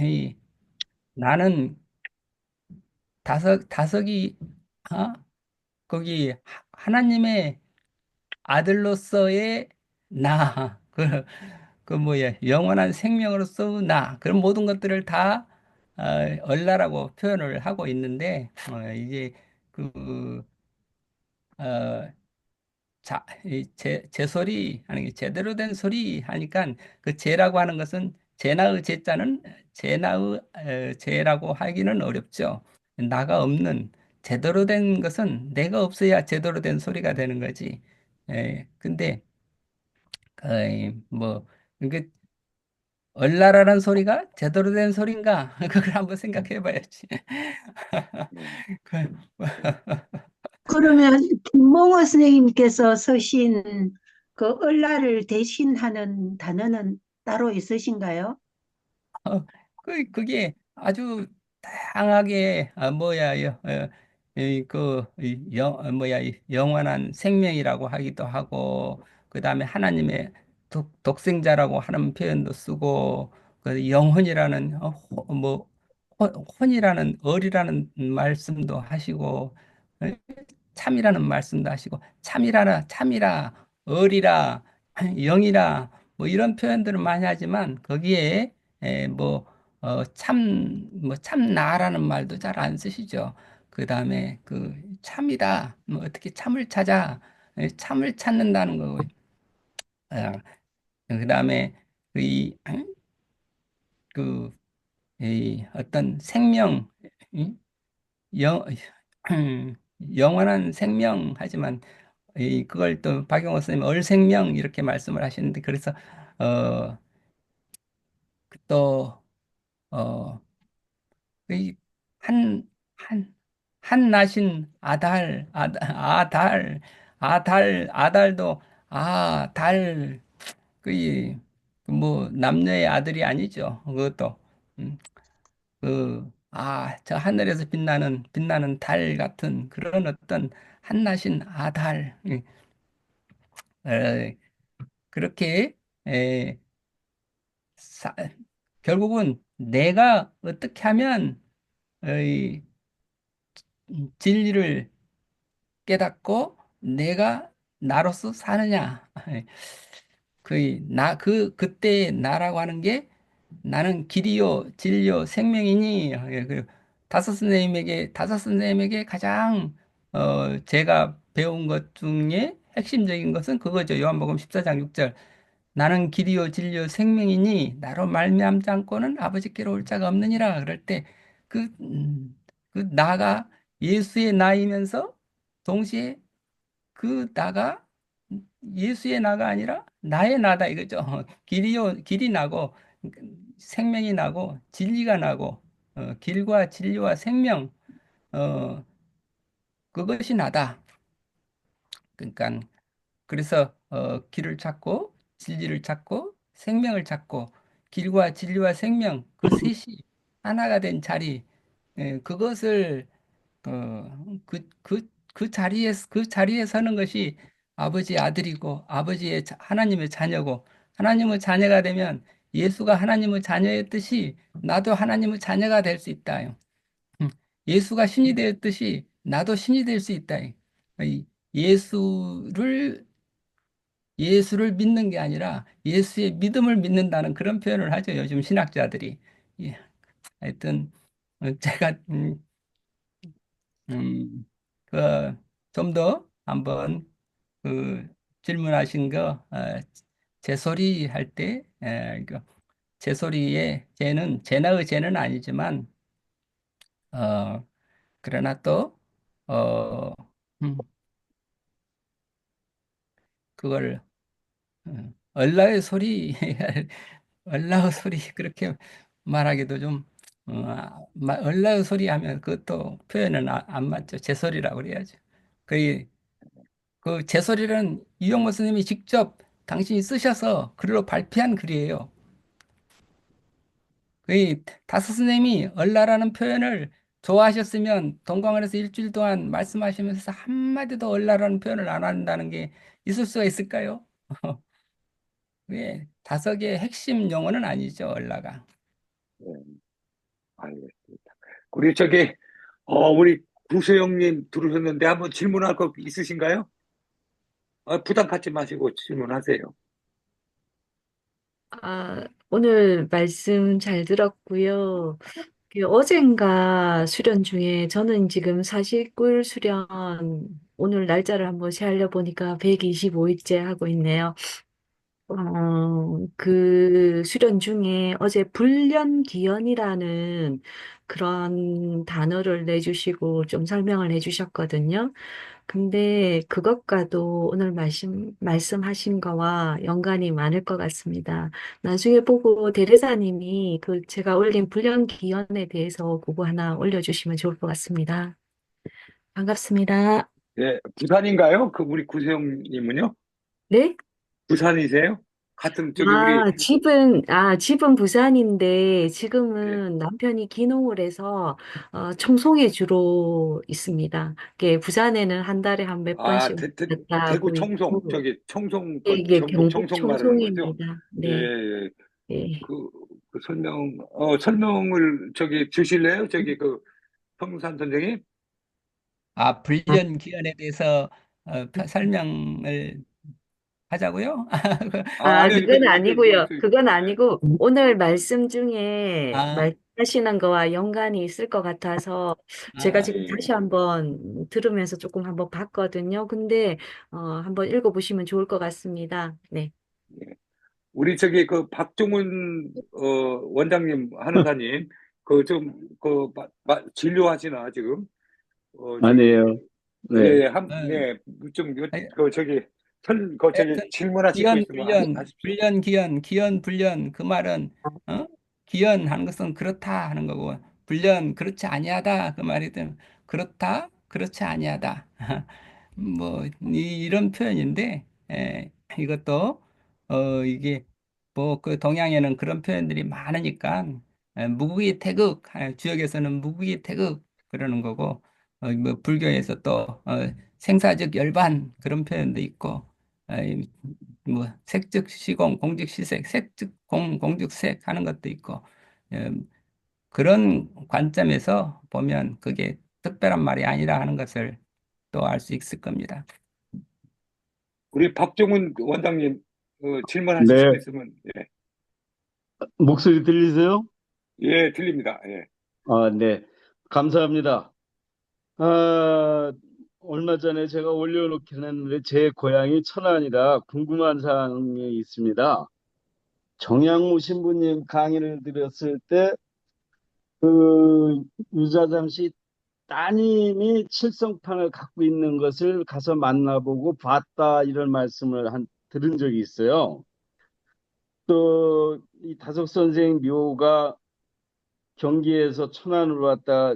Speaker 1: 이 나는 다섯이 거기 하나님의 아들로서의 나, 그 뭐야, 영원한 생명으로서 나, 그런 모든 것들을 다 얼라라고 표현을 하고 있는데, 이제 그, 어, 제 소리 하는 게 제대로 된 소리 하니까 그 제라고 하는 것은 제나의 제자는 제라고 하기는 어렵죠. 나가 없는 제대로 된 것은 내가 없어야 제대로 된 소리가 되는 거지. 근데 뭐 그 얼라라는 소리가 제대로 된 소리인가? 그걸 한번 생각해 봐야지.
Speaker 3: 네.
Speaker 1: 그,
Speaker 2: 박용호 선생님께서 쓰신 그 을라를 대신하는 단어는 따로 있으신가요?
Speaker 1: 그게 아주 다양하게, 영원한 생명이라고 하기도 하고, 그 다음에 하나님의 독생자라고 하는 표현도 쓰고, 그 영혼이라는, 혼이라는, 을이라는 말씀도 하시고, 어, 참이라는 말씀도 하시고, 참이라, 을이라, 영이라, 뭐 이런 표현들을 많이 하지만, 거기에 참나라는 말도 잘 안 쓰시죠. 그 다음에 참이다, 어떻게 참을 찾아, 참을 찾는다는 거고, 그 다음에 이, 그, 이 어떤 생명, 이 영, 영원한 생명 하지만, 그걸 또 박용호 선생님 얼생명 이렇게 말씀을 하시는데, 그래서, 어, 또, 어, 이 한, 한 나신 아달도, 달, 남녀의 아들이 아니죠. 그것도, 음, 저 하늘에서 빛나는 달 같은 그런 어떤 한나신 아달, 에, 그렇게, 에, 사- 결국은 내가 어떻게 하면, 이 진리를 깨닫고 내가 나로서 사느냐. 그때 나라고 하는 게 나는 길이요, 진리요, 생명이니. 다섯 선생님에게 가장, 제가 배운 것 중에 핵심적인 것은 그거죠. 요한복음 14장 6절. 나는 길이요, 진리요, 생명이니 나로 말미암지 않고는 아버지께로 올 자가 없느니라. 그럴 때 그, 나가 예수의 나이면서 동시에 그 나가 예수의 나가 아니라 나의 나다 이거죠. 길이 나고 생명이 나고 진리가 나고, 길과 진리와 생명, 어, 그것이 나다. 그러니까 그래서 길을 찾고 진리를 찾고 생명을 찾고 길과 진리와 생명 그 셋이 하나가 된 자리, 그것을 그 자리에 서는 것이 아버지의 아들이고 하나님의 자녀고, 하나님의 자녀가 되면 예수가 하나님의 자녀였듯이 나도 하나님의 자녀가 될 수 있다. 음, 예수가 신이 되었듯이 나도 신이 될 수 있다. 이 예수를 예수를 믿는 게 아니라 예수의 믿음을 믿는다는 그런 표현을 하죠. 요즘 신학자들이. 예, 하여튼 제가 음, 좀 더 한번 질문하신 거, 제소리 할 때, 제소리의 제는 제나의 제는 아니지만, 어, 그러나 또, 어, 음, 그걸, 얼라의 소리, 얼라의 소리, 그렇게 말하기도 좀, 얼라의 소리 하면 그것도 표현은 안 맞죠. 제소리라고 그래야죠. 그, 그 제소리는 이용모 선생님이 직접 당신이 쓰셔서 글로 발표한 글이에요. 그 다섯 선생님이 얼라라는 표현을 좋아하셨으면 동광원에서 일주일 동안 말씀하시면서 한마디도 얼라라는 표현을 안 한다는 게 있을 수가 있을까요? 왜 다섯의 핵심 용어는 아니죠, 얼라가.
Speaker 3: 네, 알겠습니다. 우리 구세영님 들으셨는데 한번 질문할 거 있으신가요? 부담 갖지 마시고 질문하세요.
Speaker 7: 오늘 말씀 잘 들었고요. 어젠가 수련 중에 저는 지금 49일 수련 오늘 날짜를 한번 세알려 보니까 125일째 하고 있네요. 그 수련 중에 어제 불련기연이라는 그런 단어를 내주시고 좀 설명을 해주셨거든요. 근데 그것과도 오늘 말씀하신 거와 연관이 많을 것 같습니다. 나중에 보고 대리사님이 그 제가 올린 불련기연에 대해서 그거 하나 올려주시면 좋을 것 같습니다. 반갑습니다.
Speaker 3: 예, 부산인가요? 그 우리 구세영님은요?
Speaker 7: 네?
Speaker 3: 부산이세요? 같은 저기 우리
Speaker 7: 집은 부산인데
Speaker 3: 예.
Speaker 7: 지금은 남편이 기농을 해서 청송에 주로 있습니다. 이게 부산에는 한 달에 한 몇
Speaker 3: 아,
Speaker 7: 번씩 갔다
Speaker 3: 대구
Speaker 7: 하고
Speaker 3: 청송
Speaker 7: 있고,
Speaker 3: 저기 청송 그
Speaker 7: 이게
Speaker 3: 경북
Speaker 7: 경북
Speaker 3: 청송 말하는 거죠?
Speaker 7: 청송입니다.
Speaker 3: 예,
Speaker 7: 네.
Speaker 3: 예.
Speaker 7: 예.
Speaker 3: 그, 그 설명을 저기 주실래요? 저기 그 성산 선생님?
Speaker 1: 불년 기원에 대해서 설명을 하자고요?
Speaker 3: 아니요,
Speaker 7: 그건
Speaker 3: 이게 저,
Speaker 7: 아니고요. 그건
Speaker 3: 예.
Speaker 7: 아니고, 오늘 말씀 중에
Speaker 1: 아,
Speaker 7: 말씀하시는 거와 연관이 있을 것 같아서, 제가
Speaker 1: 아,
Speaker 7: 지금
Speaker 3: 예.
Speaker 7: 다시 한번 들으면서 조금 한번 봤거든요. 근데, 한번 읽어보시면 좋을 것 같습니다. 네.
Speaker 3: 예. 우리 저기 그 박종훈 원장님 한의사님 그 좀 그 진료하시나 지금 저기
Speaker 5: 아니에요. 네.
Speaker 3: 예,
Speaker 1: 어,
Speaker 3: 네, 좀
Speaker 1: 하-
Speaker 3: 그 저기 저기
Speaker 1: 하여튼
Speaker 3: 질문하실 거
Speaker 1: 기현
Speaker 3: 있으면
Speaker 1: 불년
Speaker 3: 하십시오.
Speaker 1: 불년 기현 불년 그 말은 기현하는 것은 그렇다 하는 거고 불년 그렇지 아니하다 그 말이 되면 그렇다 그렇지 아니하다 뭐 이런 표현인데 이것도 이게 뭐 그 동양에는 그런 표현들이 많으니까 무국이 태극 주역에서는 무국이 태극 그러는 거고 뭐 불교에서 또 생사즉 열반 그런 표현도 있고 뭐 색즉 시공 공즉 시색 색즉 공 공즉 색 하는 것도 있고 예, 그런 관점에서 보면 그게 특별한 말이 아니라 하는 것을 또 알 수 있을 겁니다.
Speaker 3: 우리 박종훈 원장님 질문하실 거
Speaker 5: 네.
Speaker 3: 있으면 예,
Speaker 5: 목소리 들리세요?
Speaker 3: 예, 들립니다. 예.
Speaker 5: 네. 감사합니다. 아, 얼마 전에 제가 올려놓긴 했는데 제 고향이 천안이라 궁금한 사항이 있습니다. 정양무 신부님 강의를 들었을 때 그 유자잠 씨 따님이 칠성판을 갖고 있는 것을 가서 만나보고 봤다 이런 말씀을 들은 적이 있어요. 또 이 다섯 선생 묘가 경기에서 천안으로 왔다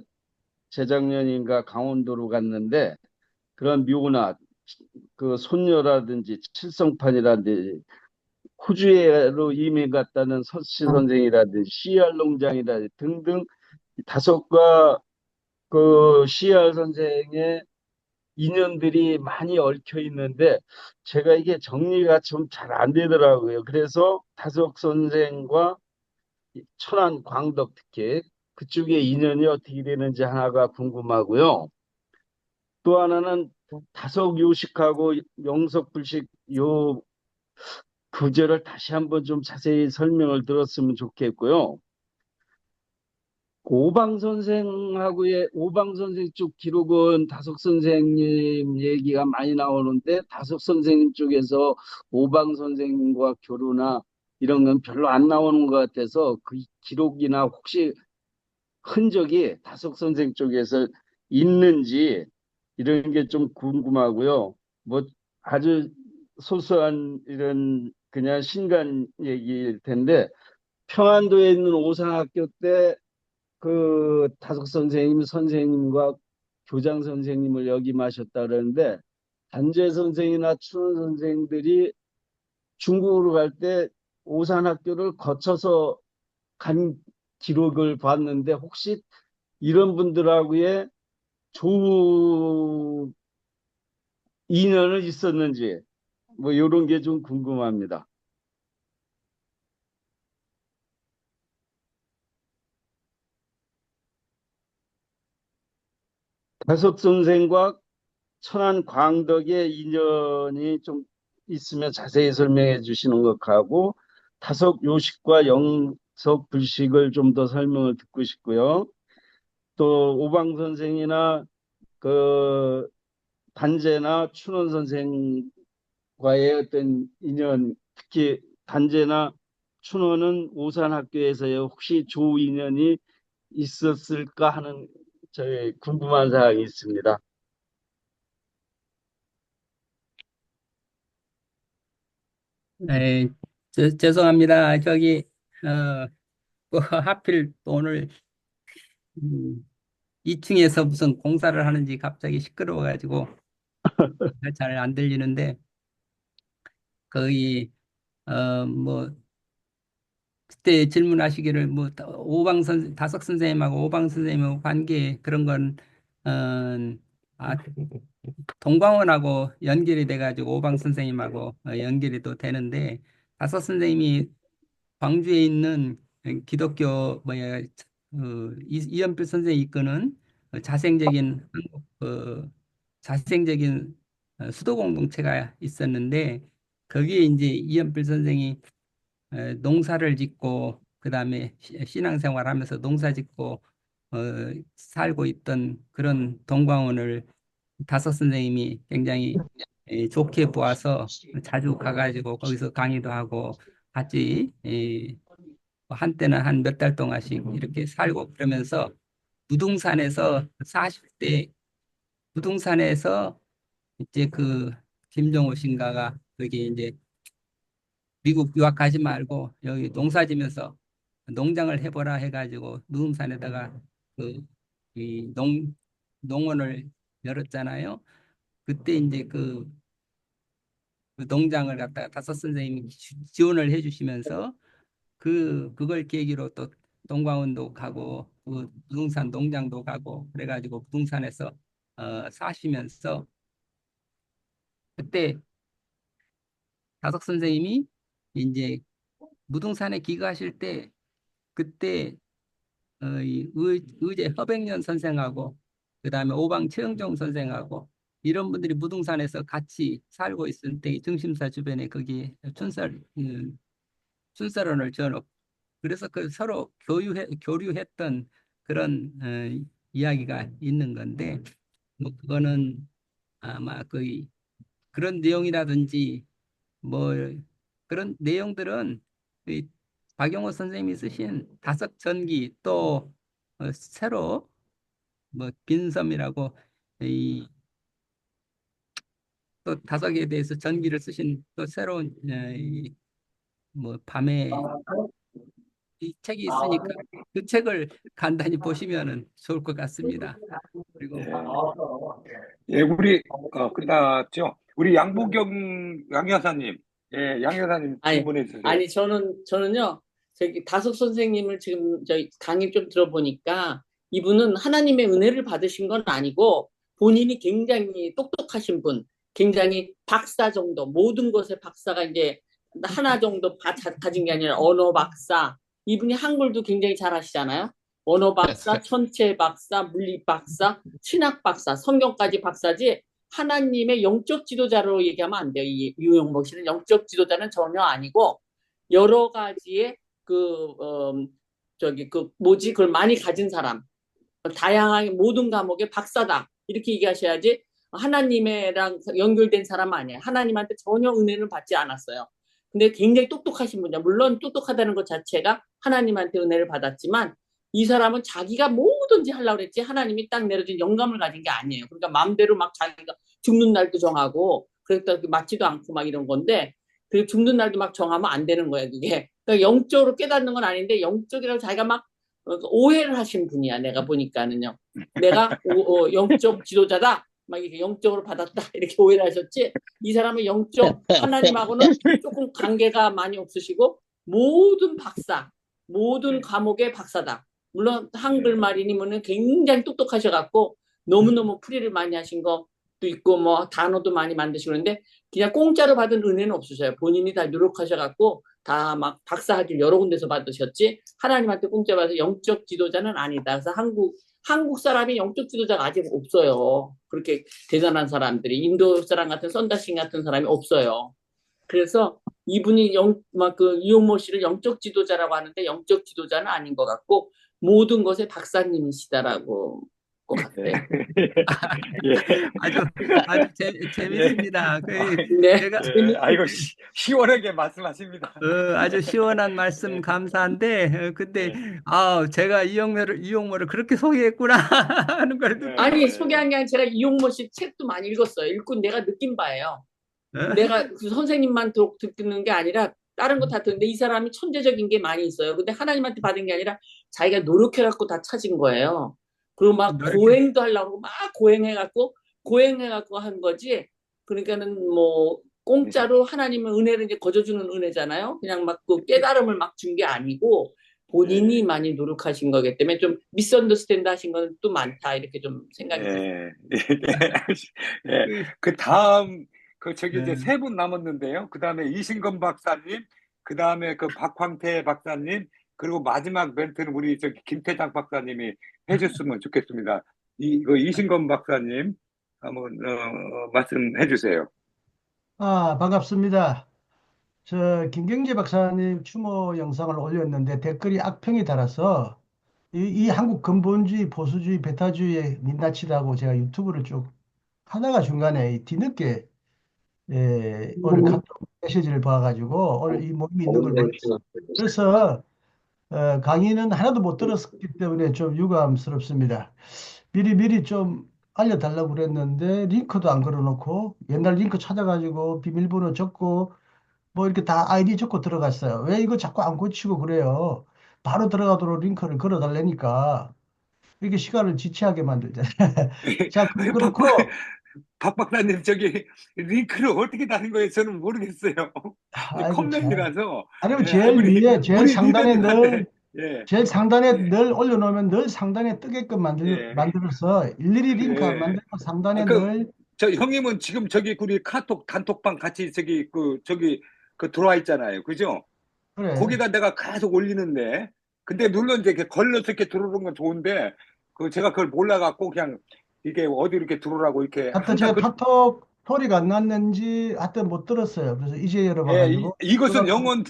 Speaker 5: 재작년인가 강원도로 갔는데 그런 묘나 그 손녀라든지 칠성판이라든지 호주에로 이민 갔다는 서씨 선생이라든지 CR 농장이라든지 등등 다섯과 그 CR 선생의 인연들이 많이 얽혀 있는데 제가 이게 정리가 좀 잘 안 되더라고요. 그래서 다섯 선생과 천안 광덕 특히 그쪽의 인연이 어떻게 되는지 하나가 궁금하고요. 또 하나는 다섯 요식하고 영석불식 요 구절을 다시 한번 좀 자세히 설명을 들었으면 좋겠고요. 오방 선생하고의 오방 선생 쪽 기록은 다섯 선생님 얘기가 많이 나오는데 다섯 선생님 쪽에서 오방 선생님과 교류나 이런 건 별로 안 나오는 것 같아서 그 기록이나 혹시 흔적이 다섯 선생 쪽에서 있는지 이런 게 좀 궁금하고요. 뭐 아주 소소한 이런 그냥 신간 얘기일 텐데 평안도에 있는 오상학교 때 그 다섯 선생님과 교장 선생님을 역임하셨다 그러는데 단재 선생이나 추원 선생들이 중국으로 갈 때 오산학교를 거쳐서 간 기록을 봤는데 혹시 이런 분들하고의 좋은 인연을 있었는지 뭐 이런 게 좀 궁금합니다. 다섯 선생과 천안 광덕의 인연이 좀 있으면 자세히 설명해 주시는 것하고 다섯 요식과 영석 불식을 좀 더 설명을 듣고 싶고요. 또 오방 선생이나 그 단재나 춘원 선생과의 어떤 인연, 특히 단재나 춘원은 오산학교에서의 혹시 조 인연이 있었을까 하는 저의 궁금한 사항이 있습니다.
Speaker 1: 에, 죄송합니다. 하필 또 오늘 2층에서 무슨 공사를 하는지 갑자기 시끄러워가지고 잘 안 들리는데 거의 뭐 그때 질문하시기를 뭐 다석 선생님하고 오방 선생님하고 관계 그런 건 아, 동광원하고 연결이 돼가지고 오방 선생님하고 연결이 또 되는데 다석 선생님이 광주에 있는 기독교 뭐야 이연필 선생이 이끄는 자생적인 한국 자생적인 수도 공동체가 있었는데 거기에 이제 이연필 선생이 농사를 짓고 그다음에 신앙생활하면서 농사 짓고 어, 살고 있던 그런 동광원을 다섯 선생님이 굉장히 좋게 보아서 자주 가가지고 거기서 강의도 하고 같이 한때는 한 몇 달 동안씩 이렇게 살고 그러면서 부동산에서 40대 부동산에서 이제 그 김정호 신가가 거기 이제 미국 유학 가지 말고 여기 농사 지면서 농장을 해보라 해가지고 누움산에다가 이 농원을 열었잖아요. 그때 이제 그 농장을 갖다가 다섯 선생님이 지원을 해주시면서 그걸 계기로 또 동광원도 가고 그 부동산 농장도 가고 그래가지고 부동산에서 사시면서 그때 다섯 선생님이 이제 부동산에 기거하실 때 그때 이 의제 허백년 선생하고 그다음에 오방 최영종 선생하고 이런 분들이 부동산에서 같이 살고 있을 때 중심사 주변에 거기 춘설원을 지어놓고 그래서 그 서로 교류했던 그런 이야기가 있는 건데 뭐 그거는 아마 거의 그런 내용이라든지 뭐 그런 내용들은 이 박영호 선생님이 쓰신 다섯 전기 또 새로 뭐 빈섬이라고 이 또 다섯에 대해서 전기를 쓰신 또 새로운 뭐 밤에 이 책이 있으니까 그 책을 간단히 보시면은 좋을 것 같습니다. 그리고
Speaker 3: 예, 우리 끝났죠? 우리 양 여사님, 예, 양 여사님
Speaker 8: 아니,
Speaker 3: 질문해 주세요.
Speaker 8: 아니, 저는요, 저기 다숙 선생님을 지금 저희 강의 좀 들어보니까 이분은 하나님의 은혜를 받으신 건 아니고 본인이 굉장히 똑똑하신 분, 굉장히 박사 정도, 모든 것에 박사가 이제 하나 정도 가진 게 아니라 언어 박사, 이분이 한글도 굉장히 잘 하시잖아요. 언어 박사, 천체 박사, 물리 박사, 신학 박사, 성경까지 박사지 하나님의 영적 지도자로 얘기하면 안 돼요. 이 유영복 씨는 영적 지도자는 전혀 아니고 여러 가지의 그걸 많이 가진 사람, 다양하게 모든 과목의 박사다 이렇게 얘기하셔야지 하나님이랑 연결된 사람 아니에요. 하나님한테 전혀 은혜를 받지 않았어요. 근데 굉장히 똑똑하신 분이야. 물론 똑똑하다는 것 자체가 하나님한테 은혜를 받았지만 이 사람은 자기가 뭐든지 하려고 그랬지 하나님이 딱 내려준 영감을 가진 게 아니에요. 그러니까 마음대로 막 자기가 죽는 날도 정하고 그랬다 맞지도 않고 막 이런 건데 그리고 죽는 날도 막 정하면 안 되는 거예요. 그게 그러니까 영적으로 깨닫는 건 아닌데 영적이라고 자기가 막 오해를 하신 분이야. 내가 보니까는요. 내가 영적 지도자다. 막 이렇게 영적으로 받았다. 이렇게 오해를 하셨지. 이 사람은 영적 하나님하고는 조금 관계가 많이 없으시고 모든 박사, 모든 과목의 박사다. 물론 한글말이니면은 굉장히 똑똑하셔갖고 너무너무 풀이를 많이 하신 것도 있고 뭐 단어도 많이 만드시고 그러는데 그냥 공짜로 받은 은혜는 없으셔요. 본인이 다 노력하셔갖고 다 막 박사학위를 여러 군데서 받으셨지 하나님한테 공짜 받아서 영적 지도자는 아니다. 그래서 한국 사람이 영적 지도자가 아직 없어요. 그렇게 대단한 사람들이 인도 사람 같은 썬다신 같은 사람이 없어요. 그래서 이분이 이용모 씨를 영적 지도자라고 하는데 영적 지도자는 아닌 것 같고 모든 것의 박사님이시다라고 것 같아요.
Speaker 3: 예.
Speaker 1: 아주 재밌습니다.
Speaker 8: 네.
Speaker 1: 제가
Speaker 3: 아이고 시원하게 말씀하십니다.
Speaker 1: 아주 시원한 말씀 감사한데 근데 제가 이용모를 그렇게 소개했구나 하는 걸 느끼고
Speaker 8: 아니 소개한 게 아니라 제가 이용모 씨 책도 많이 읽었어요. 읽고 내가 느낀 바예요. 내가 그 선생님만 듣는 게 아니라 다른 거 다 듣는데 이 사람이 천재적인 게 많이 있어요. 근데 하나님한테 받은 게 아니라 자기가 노력해갖고 다 찾은 거예요. 그리고 막 고행도 하려고 막 고행해갖고 고행해갖고 한 거지. 그러니까는 뭐 공짜로 하나님의 은혜를 이제 거저주는 은혜잖아요. 그냥 막 그 깨달음을 막 준 게 아니고 본인이 많이 노력하신 거기 때문에 좀 미스언더스탠드 하신 건 또 많다 이렇게 좀 생각이 들어요.
Speaker 3: 예, 예. 그 다음, 그 저기 이제
Speaker 5: 네.
Speaker 3: 세 분 남았는데요. 그 다음에 이신건 박사님, 그 다음에 그 박황태 박사님, 그리고 마지막 멘트는 우리 저기 김태장 박사님이 해줬으면 좋겠습니다. 그 이신건 박사님, 한번, 말씀해 주세요.
Speaker 9: 반갑습니다. 김경재 박사님 추모 영상을 올렸는데 댓글이 악평이 달아서 이 한국 근본주의, 보수주의, 배타주의에 민낯이라고 제가 유튜브를 쭉 하다가 중간에 뒤늦게 오늘 카톡 메시지를 봐가지고 오늘 이 모임이 있는 걸 몰랐어요. 그래서 강의는 하나도 못 들었기 때문에 좀 유감스럽습니다. 미리 좀 알려달라고 그랬는데 링크도 안 걸어놓고 옛날 링크 찾아가지고 비밀번호 적고 뭐 이렇게 다 아이디 적고 들어갔어요. 왜 이거 자꾸 안 고치고 그래요? 바로 들어가도록 링크를 걸어달라니까 이렇게 시간을 지체하게 만들잖아요. 자,
Speaker 3: 박,
Speaker 9: 그렇고
Speaker 3: 박 박사님, 저기, 링크를 어떻게 다는 거예요? 저는 모르겠어요.
Speaker 9: 아이고 참.
Speaker 3: 컴맹이라서,
Speaker 9: 아니면
Speaker 3: 예,
Speaker 9: 제일 위에 제일
Speaker 3: 우리
Speaker 9: 상단에
Speaker 3: 리더님한테, 예,
Speaker 9: 제일 상단에 늘 올려놓으면 늘 상단에 뜨게끔
Speaker 3: 예,
Speaker 9: 만들어서 일일이 링크 안
Speaker 3: 예.
Speaker 9: 만들고 상단에
Speaker 3: 그,
Speaker 9: 늘
Speaker 3: 저 형님은 지금 저기 우리 카톡 단톡방 같이 저기 들어와 있잖아요. 그죠?
Speaker 9: 그래.
Speaker 3: 거기다 내가 계속 올리는데, 근데 물론 이제 이렇게 걸러서 이렇게 들어오는 건 좋은데, 제가 그걸 몰라갖고 그냥 이게 어디 이렇게 들어오라고 이렇게
Speaker 9: 하여튼
Speaker 3: 항상
Speaker 9: 제가 카톡 소리가 안 났는지 하여튼 못 들었어요. 그래서 이제
Speaker 3: 예,
Speaker 9: 열어봐가지고
Speaker 3: 이것은
Speaker 9: 그래갖고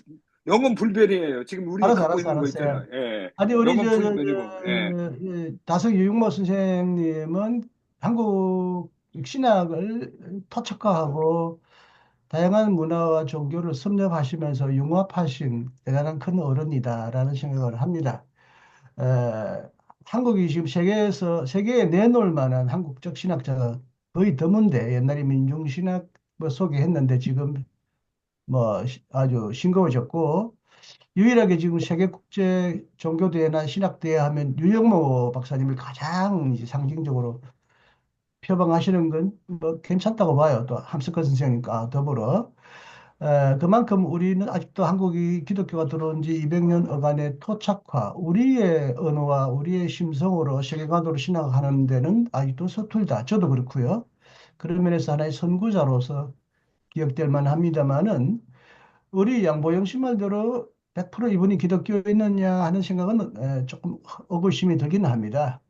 Speaker 3: 영원 불변이에요. 지금 우리가 갖고 있는 거
Speaker 9: 알았어요.
Speaker 3: 있잖아요. 예,
Speaker 9: 아니 우리
Speaker 3: 영원 불변이고, 예.
Speaker 9: 다성 유육모 선생님은 한국 신학을 토착화하고 다양한 문화와 종교를 섭렵하시면서 융합하신 대단한 큰 어른이다라는 생각을 합니다. 에, 한국이 지금 세계에 내놓을 만한 한국적 신학자가 거의 드문데 옛날에 민중신학 뭐 소개했는데 지금 뭐 아주 싱거워졌고 유일하게 지금 세계국제 종교대회나 신학대회 하면 유영모 박사님을 가장 이제 상징적으로 표방하시는 건 뭐 괜찮다고 봐요. 또 함석헌 선생님과 더불어. 그만큼 우리는 아직도 한국이 기독교가 들어온 지 200년 어간의 토착화, 우리의 언어와 우리의 심성으로 세계관으로 신학하는 데는 아직도 서툴다. 저도 그렇고요. 그런 면에서 하나의 선구자로서 기억될 만합니다만은 우리 양보영 씨 말대로 100% 이분이 기독교에 있느냐 하는 생각은 조금 의구심이 들기는 합니다.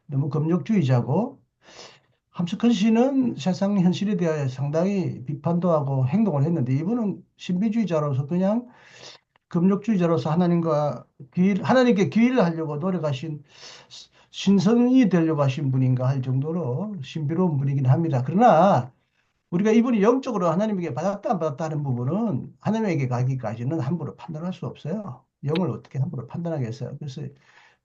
Speaker 9: 너무 금욕주의자고 함석헌 씨는 세상 현실에 대해 상당히 비판도 하고 행동을 했는데 이분은 신비주의자로서 그냥 금욕주의자로서 하나님께 귀의를 하려고 노력하신 신성이 되려고 하신 분인가 할 정도로 신비로운 분이긴 합니다. 그러나 우리가 이분이 영적으로 하나님에게 받았다 안 받았다 하는 부분은 하나님에게 가기까지는 함부로 판단할 수 없어요. 영을 어떻게 함부로 판단하겠어요. 그래서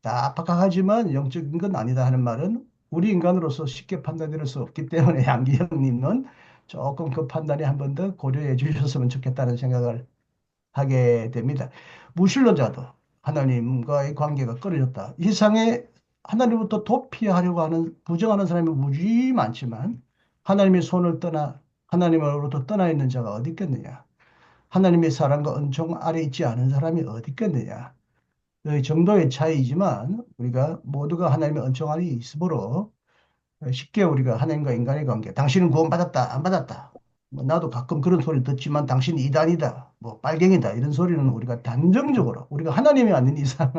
Speaker 9: 다 박학하지만 영적인 건 아니다 하는 말은 우리 인간으로서 쉽게 판단할 수 없기 때문에 양기영님은 조금 그 판단에 한 번 더 고려해 주셨으면 좋겠다는 생각을 하게 됩니다. 무신론자도 하나님과의 관계가 끊어졌다. 이 세상에 하나님부터 도피하려고 하는 부정하는 사람이 무지 많지만 하나님의 손을 떠나 하나님으로부터 떠나 있는 자가 어디 있겠느냐. 하나님의 사랑과 은총 아래 있지 않은 사람이 어디 있겠느냐. 그 정도의 차이지만 우리가 모두가 하나님의 은총 아래 있으므로 쉽게 우리가 하나님과 인간의 관계, 당신은 구원받았다, 안 받았다. 뭐 나도 가끔 그런 소리 듣지만 당신이 이단이다, 뭐 빨갱이다 이런 소리는 우리가 단정적으로 우리가 하나님이 아닌 이상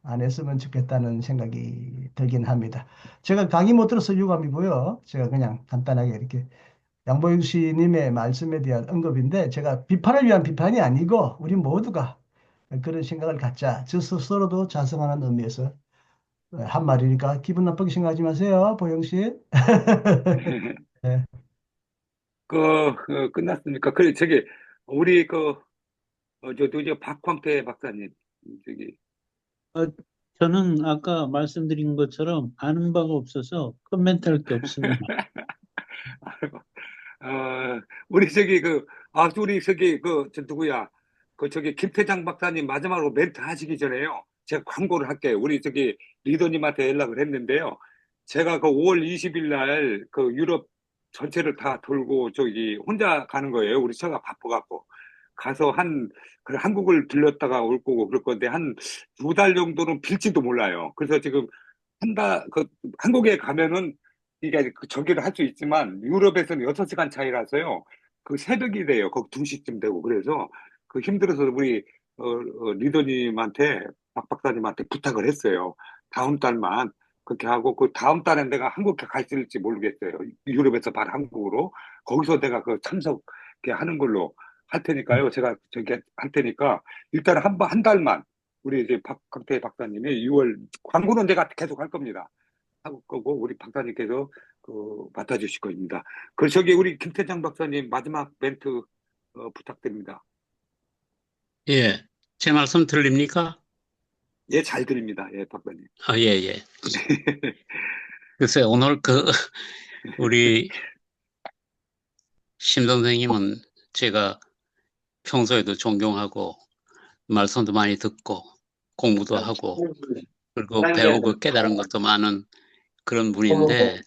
Speaker 9: 안 했으면 좋겠다는 생각이 들긴 합니다. 제가 강의 못 들어서 유감이고요. 제가 그냥 간단하게 이렇게 양보영 씨님의 말씀에 대한 언급인데 제가 비판을 위한 비판이 아니고 우리 모두가 그런 생각을 갖자. 저 스스로도 자성하는 의미에서 한 말이니까 기분 나쁘게 생각하지 마세요, 보영 씨. 네.
Speaker 3: 끝났습니까? 그래, 우리 저 박광태 박사님, 저기,
Speaker 5: 어, 저는 아까 말씀드린 것처럼 아는 바가 없어서 코멘트할 게 없습니다.
Speaker 3: 우리 누구야? 김태장 박사님 마지막으로 멘트 하시기 전에요. 제가 광고를 할게요. 우리 리더님한테 연락을 했는데요. 제가 5월 20일 날 유럽 전체를 다 돌고 저기 혼자 가는 거예요. 우리 처가 바빠갖고. 가서 그래, 한국을 들렸다가 올 거고 그럴 건데 한 2달 정도는 빌지도 몰라요. 그래서 지금 한국에 가면은 이게 그 저기를 할 수 있지만 유럽에서는 6시간 차이라서요. 그 새벽이 돼요. 거기 2시쯤 되고. 그래서 그 힘들어서 우리 리더님한테 박 박사님한테 부탁을 했어요. 다음 달만 그렇게 하고 그 다음 달에 내가 한국에 갈 수 있을지 모르겠어요. 유럽에서 바로 한국으로 거기서 내가 그 참석해 하는 걸로 할 테니까요. 제가 저기 할 테니까 일단 한 달만 우리 이제 강태 박사님이 6월 광고는 내가 계속 할 겁니다. 할 거고 우리 박사님께서 맡아주실 겁니다. 그 저기 우리 김태장 박사님 마지막 멘트 부탁드립니다.
Speaker 10: 예, 제 말씀 들립니까?
Speaker 3: 예, 잘 들립니다. 예, 박사님.
Speaker 10: 아, 예, 예. 글쎄, 오늘 우리 심 선생님은 제가 평소에도 존경하고, 말씀도 많이 듣고, 공부도 하고, 그리고 배우고 깨달은 것도 많은 그런 분인데,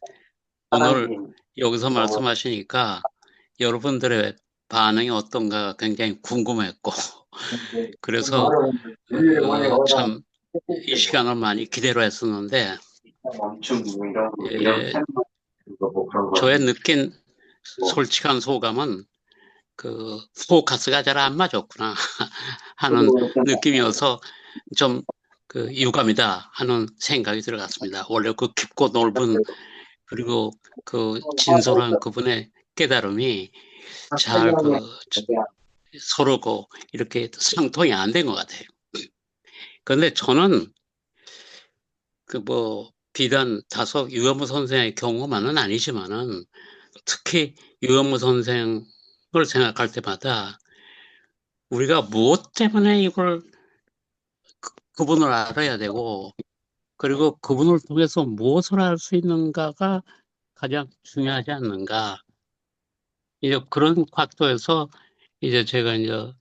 Speaker 10: 오늘 여기서 말씀하시니까 여러분들의 반응이 어떤가 굉장히 궁금했고, 그래서 참 이 시간을 많이 기대로 했었는데, 예, 저의 느낀 솔직한 소감은 포커스가 잘 안 맞았구나 하는 느낌이어서 좀 유감이다 하는 생각이 들어갔습니다. 원래 그 깊고 넓은 그리고 그 진솔한 그분의 깨달음이 잘 서로 이렇게 상통이 안 된 것 같아요. 그런데 저는 비단 다소 유현무 선생의 경우만은 아니지만은 특히 유현무 선생을 생각할 때마다 우리가 무엇 때문에 이걸 그분을 알아야 되고 그리고 그분을 통해서 무엇을 알 수 있는가가 가장 중요하지 않는가. 이제 그런 각도에서 이제 제가 이제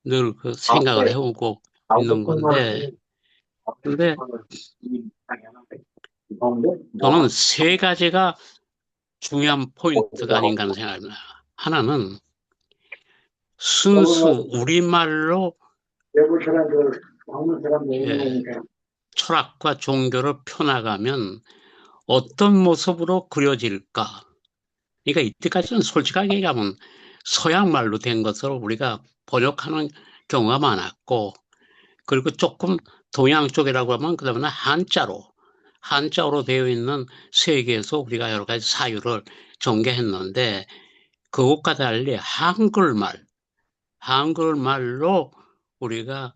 Speaker 10: 늘 생각을 해오고 있는 건데, 근데 저는 3가지가 중요한 포인트가 아닌가 하는 생각입니다. 하나는 순수 우리말로 철학과 종교를 펴나가면 어떤 모습으로 그려질까? 그러니까 이때까지는 솔직하게 얘기하면 서양말로 된 것을 우리가 번역하는 경우가 많았고, 그리고 조금 동양 쪽이라고 하면 그다음에 한자로 되어 있는 세계에서 우리가 여러 가지 사유를 전개했는데, 그것과 달리 한글말로 우리가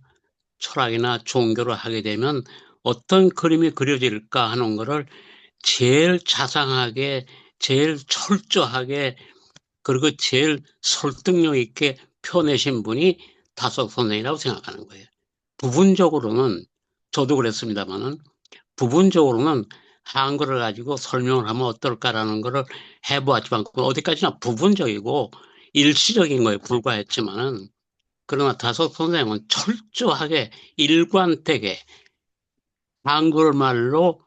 Speaker 10: 철학이나 종교를 하게 되면 어떤 그림이 그려질까 하는 것을 제일 자상하게, 제일 철저하게, 그리고 제일 설득력 있게 펴내신 분이 다석 선생이라고 생각하는 거예요. 부분적으로는, 저도 그랬습니다만은, 부분적으로는 한글을 가지고 설명을 하면 어떨까라는 것을 해보았지만, 어디까지나 부분적이고 일시적인 거에 불과했지만은, 그러나 다석 선생은 철저하게 일관되게 한글말로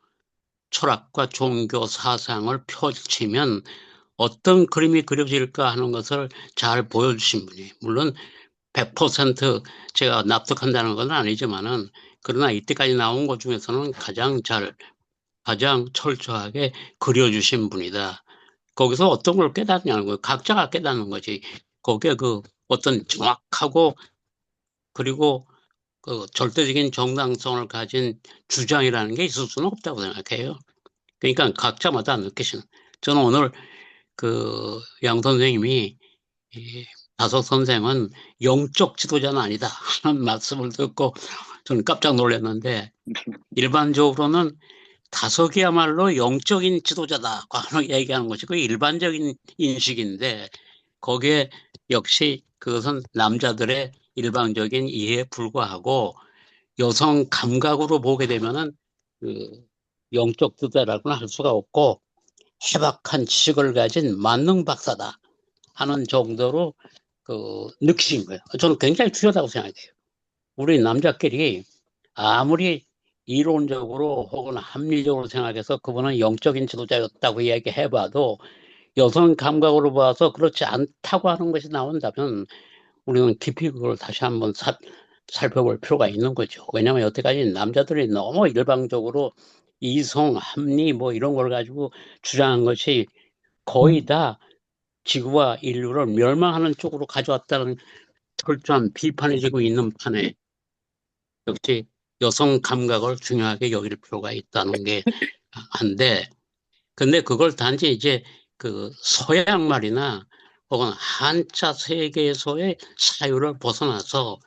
Speaker 10: 철학과 종교 사상을 펼치면 어떤 그림이 그려질까 하는 것을 잘 보여주신 분이, 물론 100% 제가 납득한다는 건 아니지만은, 그러나 이때까지 나온 것 중에서는 가장 철저하게 그려주신 분이다. 거기서 어떤 걸 깨닫냐는 거예요. 각자가 깨닫는 거지. 거기에 어떤 정확하고 그리고 절대적인 정당성을 가진 주장이라는 게 있을 수는 없다고 생각해요. 그러니까 각자마다 느끼시는. 저는 오늘 양 선생님이 다석 선생은 영적 지도자는 아니다 하는 말씀을 듣고 저는 깜짝 놀랐는데, 일반적으로는 다석이야말로 영적인 지도자다 하는 얘기하는 것이 그 일반적인 인식인데, 거기에 역시 그것은 남자들의 일반적인 이해에 불과하고 여성 감각으로 보게 되면은 영적 지도자라고는 할 수가 없고 해박한 지식을 가진 만능 박사다 하는 정도로 느끼신 거예요. 저는 굉장히 중요하다고 생각해요. 우리 남자끼리 아무리 이론적으로 혹은 합리적으로 생각해서 그분은 영적인 지도자였다고 이야기해봐도 여성 감각으로 봐서 그렇지 않다고 하는 것이 나온다면 우리는 깊이 그걸 다시 한번 살펴볼 필요가 있는 거죠. 왜냐하면 여태까지 남자들이 너무 일방적으로 이성, 합리 뭐 이런 걸 가지고 주장한 것이 거의 다 지구와 인류를 멸망하는 쪽으로 가져왔다는 철저한 비판이 지고 있는 판에 역시 여성 감각을 중요하게 여길 필요가 있다는 게 한데, 근데 그걸 단지 이제 그 서양 말이나 혹은 한자 세계에서의 사유를 벗어나서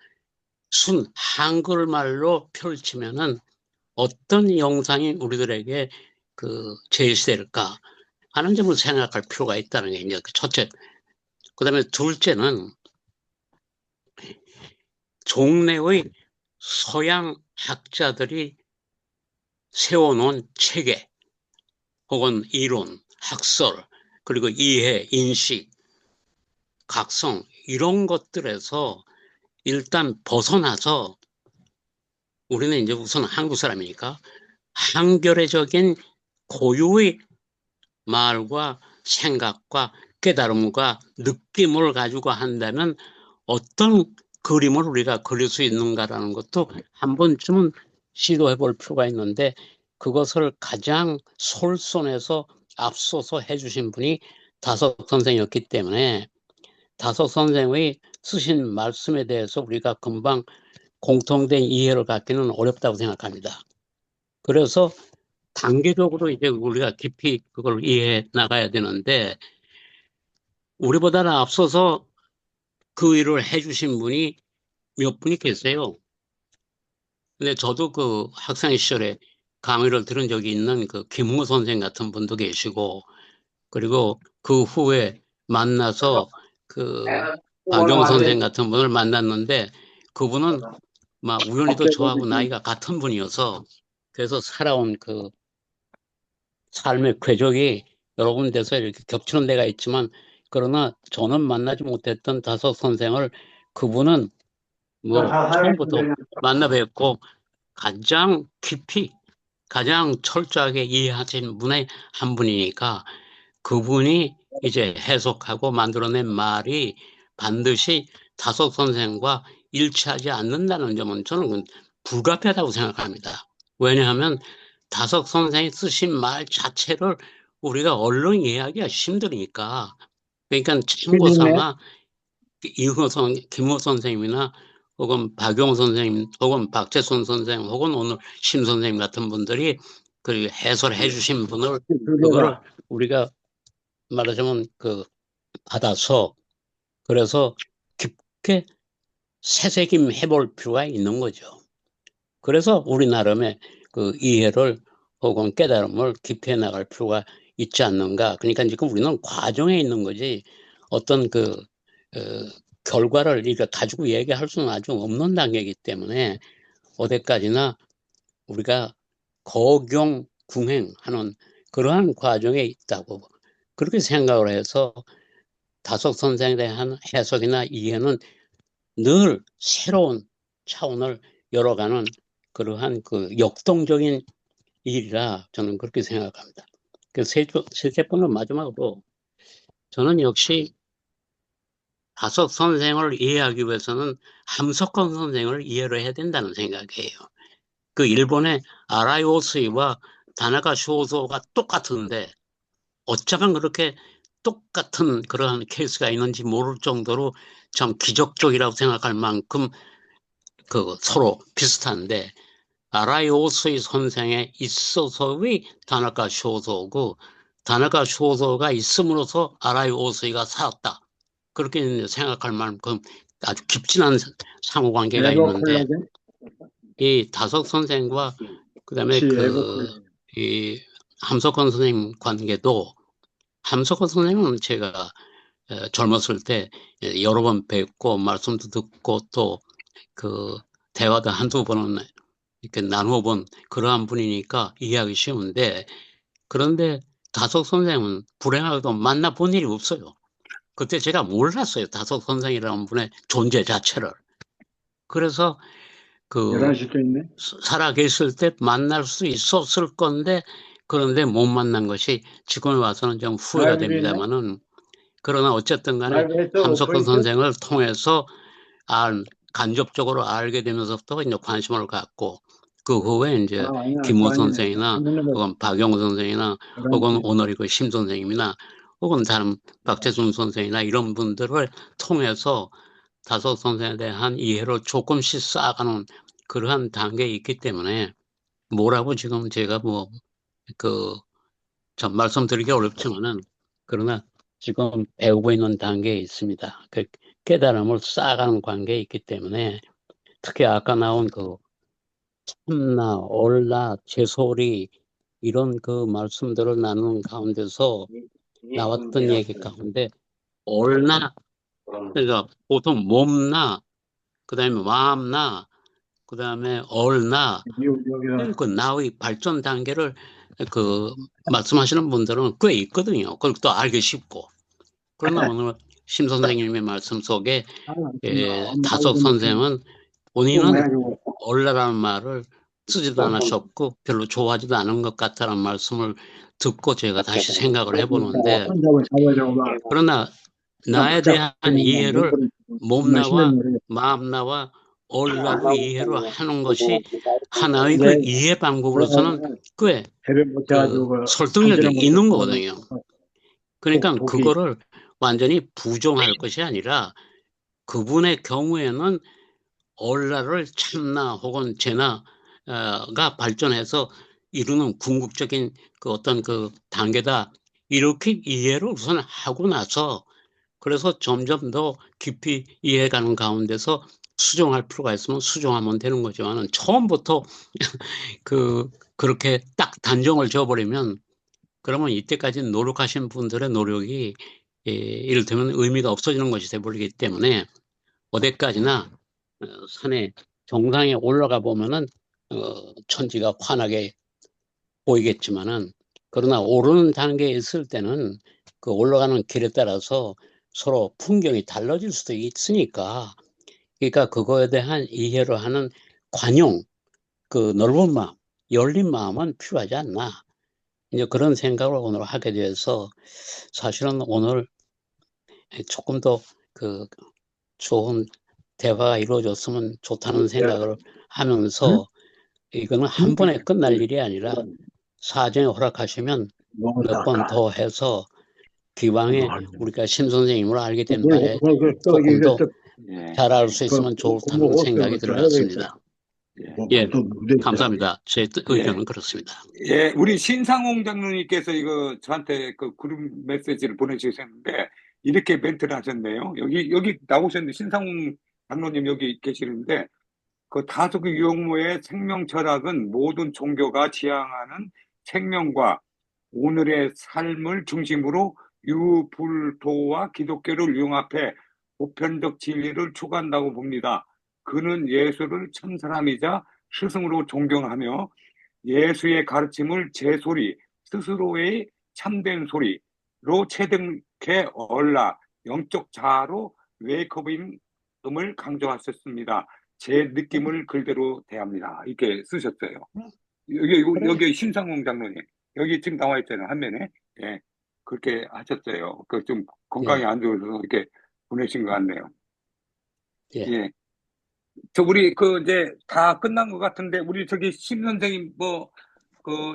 Speaker 10: 순 한글말로 펼치면은 어떤 영상이 우리들에게 그 제시될까 하는 점을 생각할 필요가 있다는 게 이제 첫째. 그 다음에 둘째는 종래의 서양 학자들이 세워놓은 체계 혹은 이론, 학설, 그리고 이해, 인식, 각성 이런 것들에서 일단 벗어나서 우리는 이제 우선 한국 사람이니까 한겨레적인 고유의 말과 생각과 깨달음과 느낌을 가지고 한다면 어떤 그림을 우리가 그릴 수 있는가라는 것도 한 번쯤은 시도해 볼 필요가 있는데 그것을 가장 솔선해서 앞서서 해주신 분이 다석 선생이었기 때문에 다석 선생의 쓰신 말씀에 대해서 우리가 금방 공통된 이해를 갖기는 어렵다고 생각합니다. 그래서 단계적으로 이제 우리가 깊이 그걸 이해해 나가야 되는데 우리보다는 앞서서 그 일을 해주신 분이 몇 분이 계세요. 근데 저도 그 학생 시절에 강의를 들은 적이 있는 그 김호 선생 같은 분도 계시고 그리고 그 후에 만나서 그 박용 선생 같은 분을 만났는데 그분은 막 우연히도 저하고 나이가 같은 분이어서 그래서 살아온 그 삶의 궤적이 여러 군데서 이렇게 겹치는 데가 있지만 그러나 저는 만나지 못했던 다섯 선생을 그분은 뭐 처음부터 만나 뵙고 가장 깊이 가장 철저하게 이해하신 분의 한 분이니까 그분이 이제 해석하고 만들어낸 말이 반드시 다섯 선생과 일치하지 않는다는 점은 저는 불가피하다고 생각합니다. 왜냐하면 다섯 선생이 쓰신 말 자체를 우리가 얼른 이해하기가 힘드니까. 그러니까 참고 삼아 김호 선생님이나 혹은 박용 선생님, 혹은 박재순 선생, 혹은 오늘 심 선생님 같은 분들이 그 해설해 주신 분을 그거를 우리가 말하자면 그 받아서 그래서 깊게 새새김 해볼 필요가 있는 거죠. 그래서 우리 나름의 그 이해를 혹은 깨달음을 깊이 나갈 필요가 있지 않는가. 그러니까 지금 우리는 과정에 있는 거지 어떤 그 결과를 이렇게 가지고 얘기할 수는 아주 없는 단계이기 때문에 어디까지나 우리가 거경궁행하는 그러한 과정에 있다고 그렇게 생각을 해서 다섯 선생에 대한 해석이나 이해는 늘 새로운 차원을 열어가는 그러한 그 역동적인 일이라 저는 그렇게 생각합니다. 그 셋째 번은 마지막으로 저는 역시 다섯 선생을 이해하기 위해서는 함석헌 선생을 이해를 해야 된다는 생각이에요. 그 일본의 아라이오스이와 다나카 쇼소가 똑같은데 어쩌면 그렇게 똑같은 그러한 케이스가 있는지 모를 정도로 참 기적적이라고 생각할 만큼 그 서로 비슷한데 아라이오스의 선생에 있어서의 다나카 쇼소고 다나카 쇼소가 있음으로써 아라이오스가 살았다. 그렇게 생각할 만큼 아주 깊진한 상호관계가 있는데 이 다석 선생과 그다음에 이 함석헌 선생님 관계도 함석헌 선생님은 제가 젊었을 때 여러 번 뵙고 말씀도 듣고 또 그 대화도 한두 번은 이렇게 나누어본 그러한 분이니까 이해하기 쉬운데 그런데 다석 선생은 불행하게도 만나본 일이 없어요. 그때 제가 몰랐어요. 다석 선생이라는 분의 존재 자체를. 그래서 그 살아 계실 때 만날 수 있었을 건데 그런데 못 만난 것이 지금에 와서는 좀 후회가
Speaker 9: 라이브러리 있나?
Speaker 10: 됩니다만은, 그러나 어쨌든 간에
Speaker 9: 라이브러리 또
Speaker 10: 함석헌
Speaker 9: 보이스?
Speaker 10: 선생을 통해서 간접적으로 알게 되면서부터 이제 관심을 갖고, 그 후에 이제
Speaker 9: 아니야, 그거
Speaker 10: 김호
Speaker 9: 아니네.
Speaker 10: 선생이나
Speaker 9: 한눈에 봐.
Speaker 10: 혹은 박용 선생이나 혹은 오늘의 심 선생님이나 혹은 다른 박재순 선생이나 이런 분들을 통해서 다섯 선생에 대한 이해를 조금씩 쌓아가는 그러한 단계에 있기 때문에, 뭐라고 지금 제가 참 말씀드리기 어렵지만은, 그러나 지금 배우고 있는 단계에 있습니다. 그 깨달음을 쌓아가는 관계에 있기 때문에, 특히 아까 나온 참나, 얼나, 제소리, 이런 말씀들을 나누는 가운데서 나왔던 얘기 가운데, 얼나, 그러니까 보통 몸나, 그 다음에 마음나, 그 다음에 얼나,
Speaker 9: 여기다.
Speaker 10: 그 나의 발전 단계를 말씀하시는 분들은 꽤 있거든요. 그걸 또 알기 쉽고. 그러나 오늘 심 선생님의 말씀 속에 다섯 선생은 본인은 얼라라는 말을 쓰지도 않으셨고 별로 좋아하지도 않은 것 같다는 말씀을 듣고 제가 다시 생각을 해보는데, 그러나 나에 대한 이해를 몸나와 마음나와 얼라로 이해를 하는 것이 하나의 그 이해 방법으로서는 꽤
Speaker 9: 배변 못해가지고
Speaker 10: 설득력이 있는
Speaker 9: 못했거든.
Speaker 10: 거거든요. 그러니까
Speaker 9: 독이.
Speaker 10: 그거를 완전히 부정할 것이 아니라, 그분의 경우에는 얼라를 참나 혹은 제나가 발전해서 이루는 궁극적인 어떤 단계다, 이렇게 이해를 우선 하고 나서, 그래서 점점 더 깊이 이해가는 가운데서 수정할 필요가 있으면 수정하면 되는 거지만은, 처음부터 그렇게 딱 단정을 지어버리면, 그러면 이때까지 노력하신 분들의 노력이 이를테면 의미가 없어지는 것이 돼버리기 때문에, 어디까지나 산에 정상에 올라가 보면은 천지가 환하게 보이겠지만은, 그러나 오르는 단계에 있을 때는 그 올라가는 길에 따라서 서로 풍경이 달라질 수도 있으니까, 그러니까 그거에 대한 이해를 하는 관용, 넓은 마음, 열린 마음은 필요하지 않나, 이제 그런 생각을 오늘 하게 돼서, 사실은 오늘 조금 더 좋은 대화가 이루어졌으면 좋다는 생각을 하면서, 이거는 한 번에 끝날 일이 아니라 사정에 허락하시면 몇 번 더 해서, 기왕에 우리가 심 선생님을 알게 된 바에 조금 더 잘 알 수 있으면 좋다는 생각이 들었습니다. 예, 감사합니다. 제 의견은 그렇습니다.
Speaker 3: 예, 우리 신상홍 장로님께서 이거 저한테 그 그룹 메시지를 보내주셨는데, 이렇게 멘트를 하셨네요. 여기 나오셨는데, 신상홍 장로님 여기 계시는데, 그 다수의 유형무의 생명 철학은 모든 종교가 지향하는 생명과 오늘의 삶을 중심으로 유불도와 기독교를 융합해 보편적 진리를 추구한다고 봅니다. 그는 예수를 참 사람이자 스승으로 존경하며 예수의 가르침을 제 소리, 스스로의 참된 소리로 체득해 얼라 영적 자아로 웨이크업임을 강조하셨습니다. 제 느낌을 글대로 대합니다. 이렇게 쓰셨어요. 여기 신상홍 장로님. 여기 지금 나와 있잖아요. 화면에. 예. 그렇게 하셨어요. 좀 건강이
Speaker 10: 예.
Speaker 3: 안 좋아서 이렇게 보내신 것 같네요.
Speaker 10: 예.
Speaker 3: 예. 우리 이제 다 끝난 것 같은데, 우리 심 선생님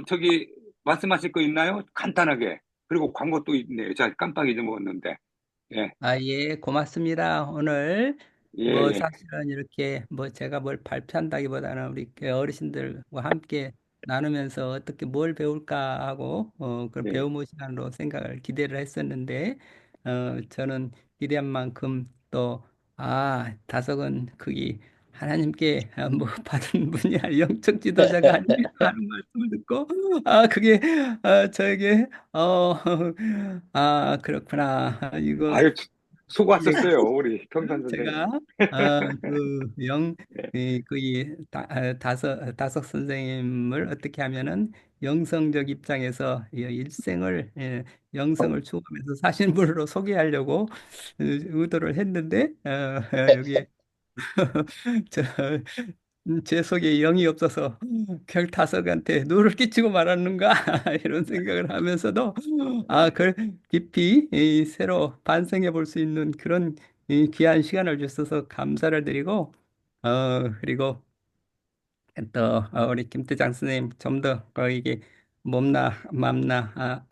Speaker 3: 저기 말씀하실 거 있나요? 간단하게. 그리고 광고도 있네요. 제가 깜빡 잊어먹었는데. 예.
Speaker 1: 예, 고맙습니다. 오늘
Speaker 3: 예, 예.
Speaker 1: 사실은 이렇게 제가 뭘 발표한다기보다는 우리 그 어르신들과 함께 나누면서 어떻게 뭘 배울까 하고 그
Speaker 3: 예.
Speaker 1: 배우무 시간으로 기대를 했었는데, 저는 기대한 만큼 또 다석은 그게 하나님께 받은 분이 영적 지도자가 아닙니다 하는 말씀을 듣고, 그게 저에게 그렇구나. 이거
Speaker 3: 아유, 수고하셨어요. 우리 평산 선생님.
Speaker 1: 제가
Speaker 3: 예.
Speaker 1: 다섯 선생님을 어떻게 하면은 영성적 입장에서 일생을 영성을 추구하면서 사신 분으로 소개하려고 의도를 했는데, 여기 저 제 속에 영이 없어서 결타석한테 누를 끼치고 말았는가 이런 생각을 하면서도 그 깊이 새로 반성해 볼 수 있는 그런 이 귀한 시간을 주셔서 감사를 드리고 그리고 또 우리 김대장 선생님 좀 더 이게 몸나 맘나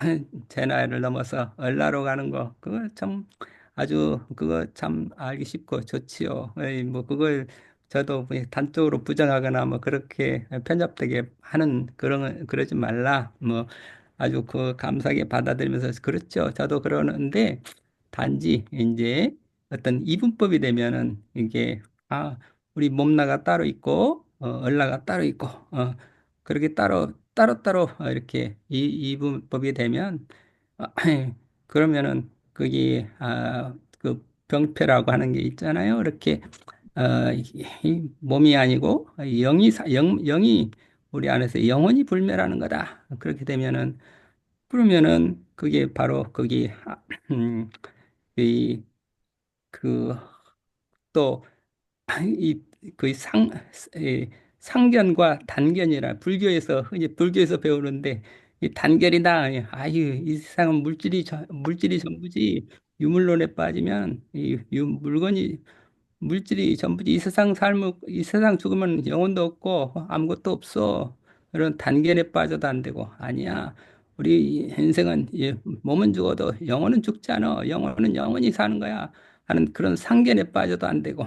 Speaker 1: 제 나이를 넘어서 얼라로 가는 거 그거 참 아주 그거 참 알기 쉽고 좋지요. 뭐 그걸 저도 뭐 단적으로 부정하거나 뭐 그렇게 편협되게 하는 그러지 말라. 뭐 아주 그 감사하게 받아들이면서 그렇죠. 저도 그러는데 단지 이제 어떤 이분법이 되면은 이게 우리 몸나가 따로 있고 얼라가 따로 있고 그렇게 따로 이렇게 이분법이 되면 어, 그러면은 거기 그 병폐라고 하는 게 있잖아요. 이렇게 이 몸이 아니고 영이 우리 안에서 영혼이 불멸하는 거다. 그렇게 되면은 그러면은 그게 바로 거기 이 그 또 이 그 이 상견과 단견이라 불교에서 배우는데 이 단결이다. 아유 이 세상은 물질이 전부지 유물론에 빠지면 물질이 전부지 이 세상 죽으면 영혼도 없고 아무것도 없어. 이런 단견에 빠져도 안 되고 아니야. 우리 인생은 몸은 죽어도 영혼은 죽지 않아. 영혼은 영원히 사는 거야. 하는 그런 상견에 빠져도 안 되고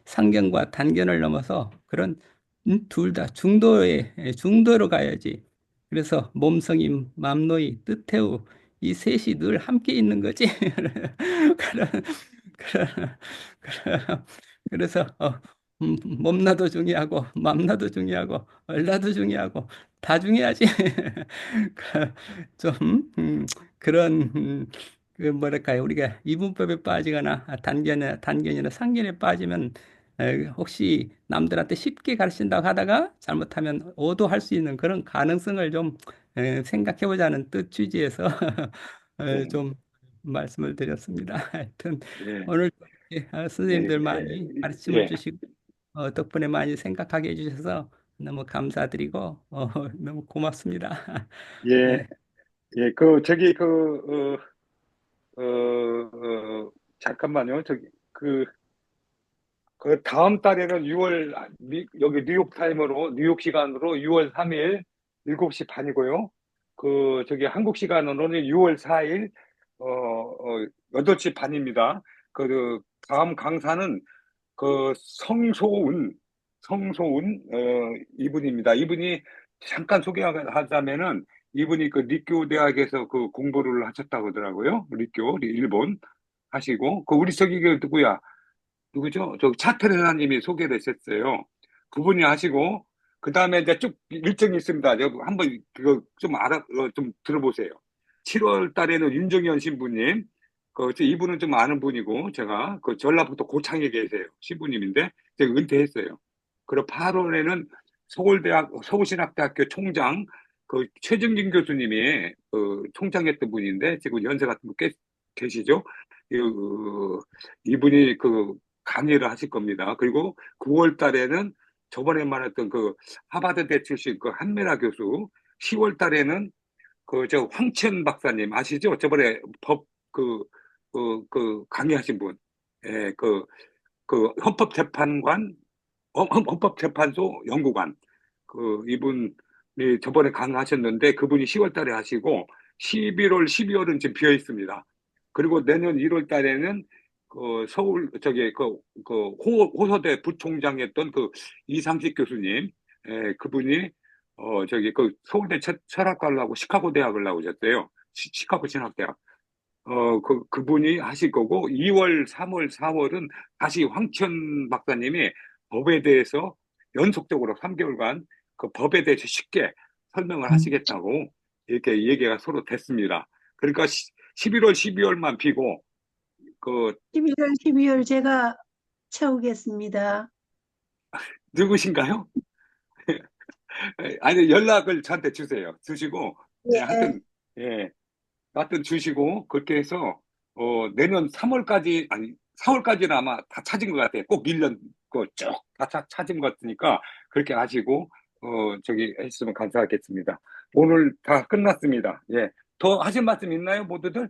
Speaker 1: 상견과 단견을 넘어서 그런 둘 다 중도로 가야지. 그래서 몸성임, 맘노이, 뜻태우 이 셋이 늘 함께 있는 거지. 그런 그런 그래서 몸나도 중요하고 맘나도 중요하고 얼나도 중요하고 다 중요하지. 좀 그런 그 뭐랄까요 우리가 이분법에 빠지거나 단견이나 상견에 빠지면 혹시 남들한테 쉽게 가르친다고 하다가 잘못하면 오도할 수 있는 그런 가능성을 좀 생각해 보자는 뜻 취지에서
Speaker 3: 네,
Speaker 1: 좀 말씀을 드렸습니다. 하여튼
Speaker 3: 예,
Speaker 1: 오늘
Speaker 3: 예,
Speaker 1: 선생님들 많이 가르침을
Speaker 3: 예,
Speaker 1: 주시고 덕분에 많이 생각하게 해주셔서 너무 감사드리고 너무 고맙습니다.
Speaker 3: 예,
Speaker 1: 네.
Speaker 3: 예, 잠깐만요. 그 다음 달에는 여기 뉴욕 시간으로 6월 3일 7시 반이고요. 한국 시간으로는 6월 4일, 8시 반입니다. 다음 강사는 이분입니다. 이분이 잠깐 소개하자면은, 이분이 리쿄 대학에서 공부를 하셨다고 하더라고요. 리쿄, 일본 하시고, 우리 누구야? 누구죠? 차태래 사님이 소개를 했었어요. 그분이 하시고, 그 다음에 이제 쭉 일정이 있습니다. 한번 그거 좀 들어보세요. 7월 달에는 윤정현 신부님, 이분은 좀 아는 분이고, 제가 전라북도 고창에 계세요. 신부님인데, 제가 은퇴했어요. 그리고 8월에는 서울신학대학교 총장, 최정진 교수님이 총장했던 분인데, 지금 연세 같은 분 계시죠? 이분이 강의를 하실 겁니다. 그리고 9월 달에는 저번에 말했던 하버드대 출신 한메라 교수, 10월 달에는 황천 박사님 아시죠? 저번에 강의하신 분, 예, 헌법재판소 연구관, 이분이 저번에 강의하셨는데 그분이 10월 달에 하시고 11월, 12월은 지금 비어 있습니다. 그리고 내년 1월 달에는 서울 호서대 부총장이었던 이상식 교수님, 그분이 서울대 철학과를 하고 시카고 대학을 나오셨대요. 시카고 신학대학. 그분이 하실 거고 2월, 3월, 4월은 다시 황천 박사님이 법에 대해서 연속적으로 3개월간 법에 대해서 쉽게 설명을 하시겠다고 이렇게 얘기가 서로 됐습니다. 그러니까 11월, 12월만 비고
Speaker 2: 11월, 12월 제가 채우겠습니다.
Speaker 3: 누구신가요? 아니, 연락을 저한테 주시고, 예,
Speaker 2: 예.
Speaker 3: 하여튼 주시고, 그렇게 해서, 내년 3월까지, 아니, 4월까지는 아마 다 찾은 것 같아요. 꼭 1년, 거 쭉 다 찾은 것 같으니까 그렇게 하시고 저기 했으면 감사하겠습니다. 오늘 다 끝났습니다. 예. 더 하실 말씀 있나요, 모두들?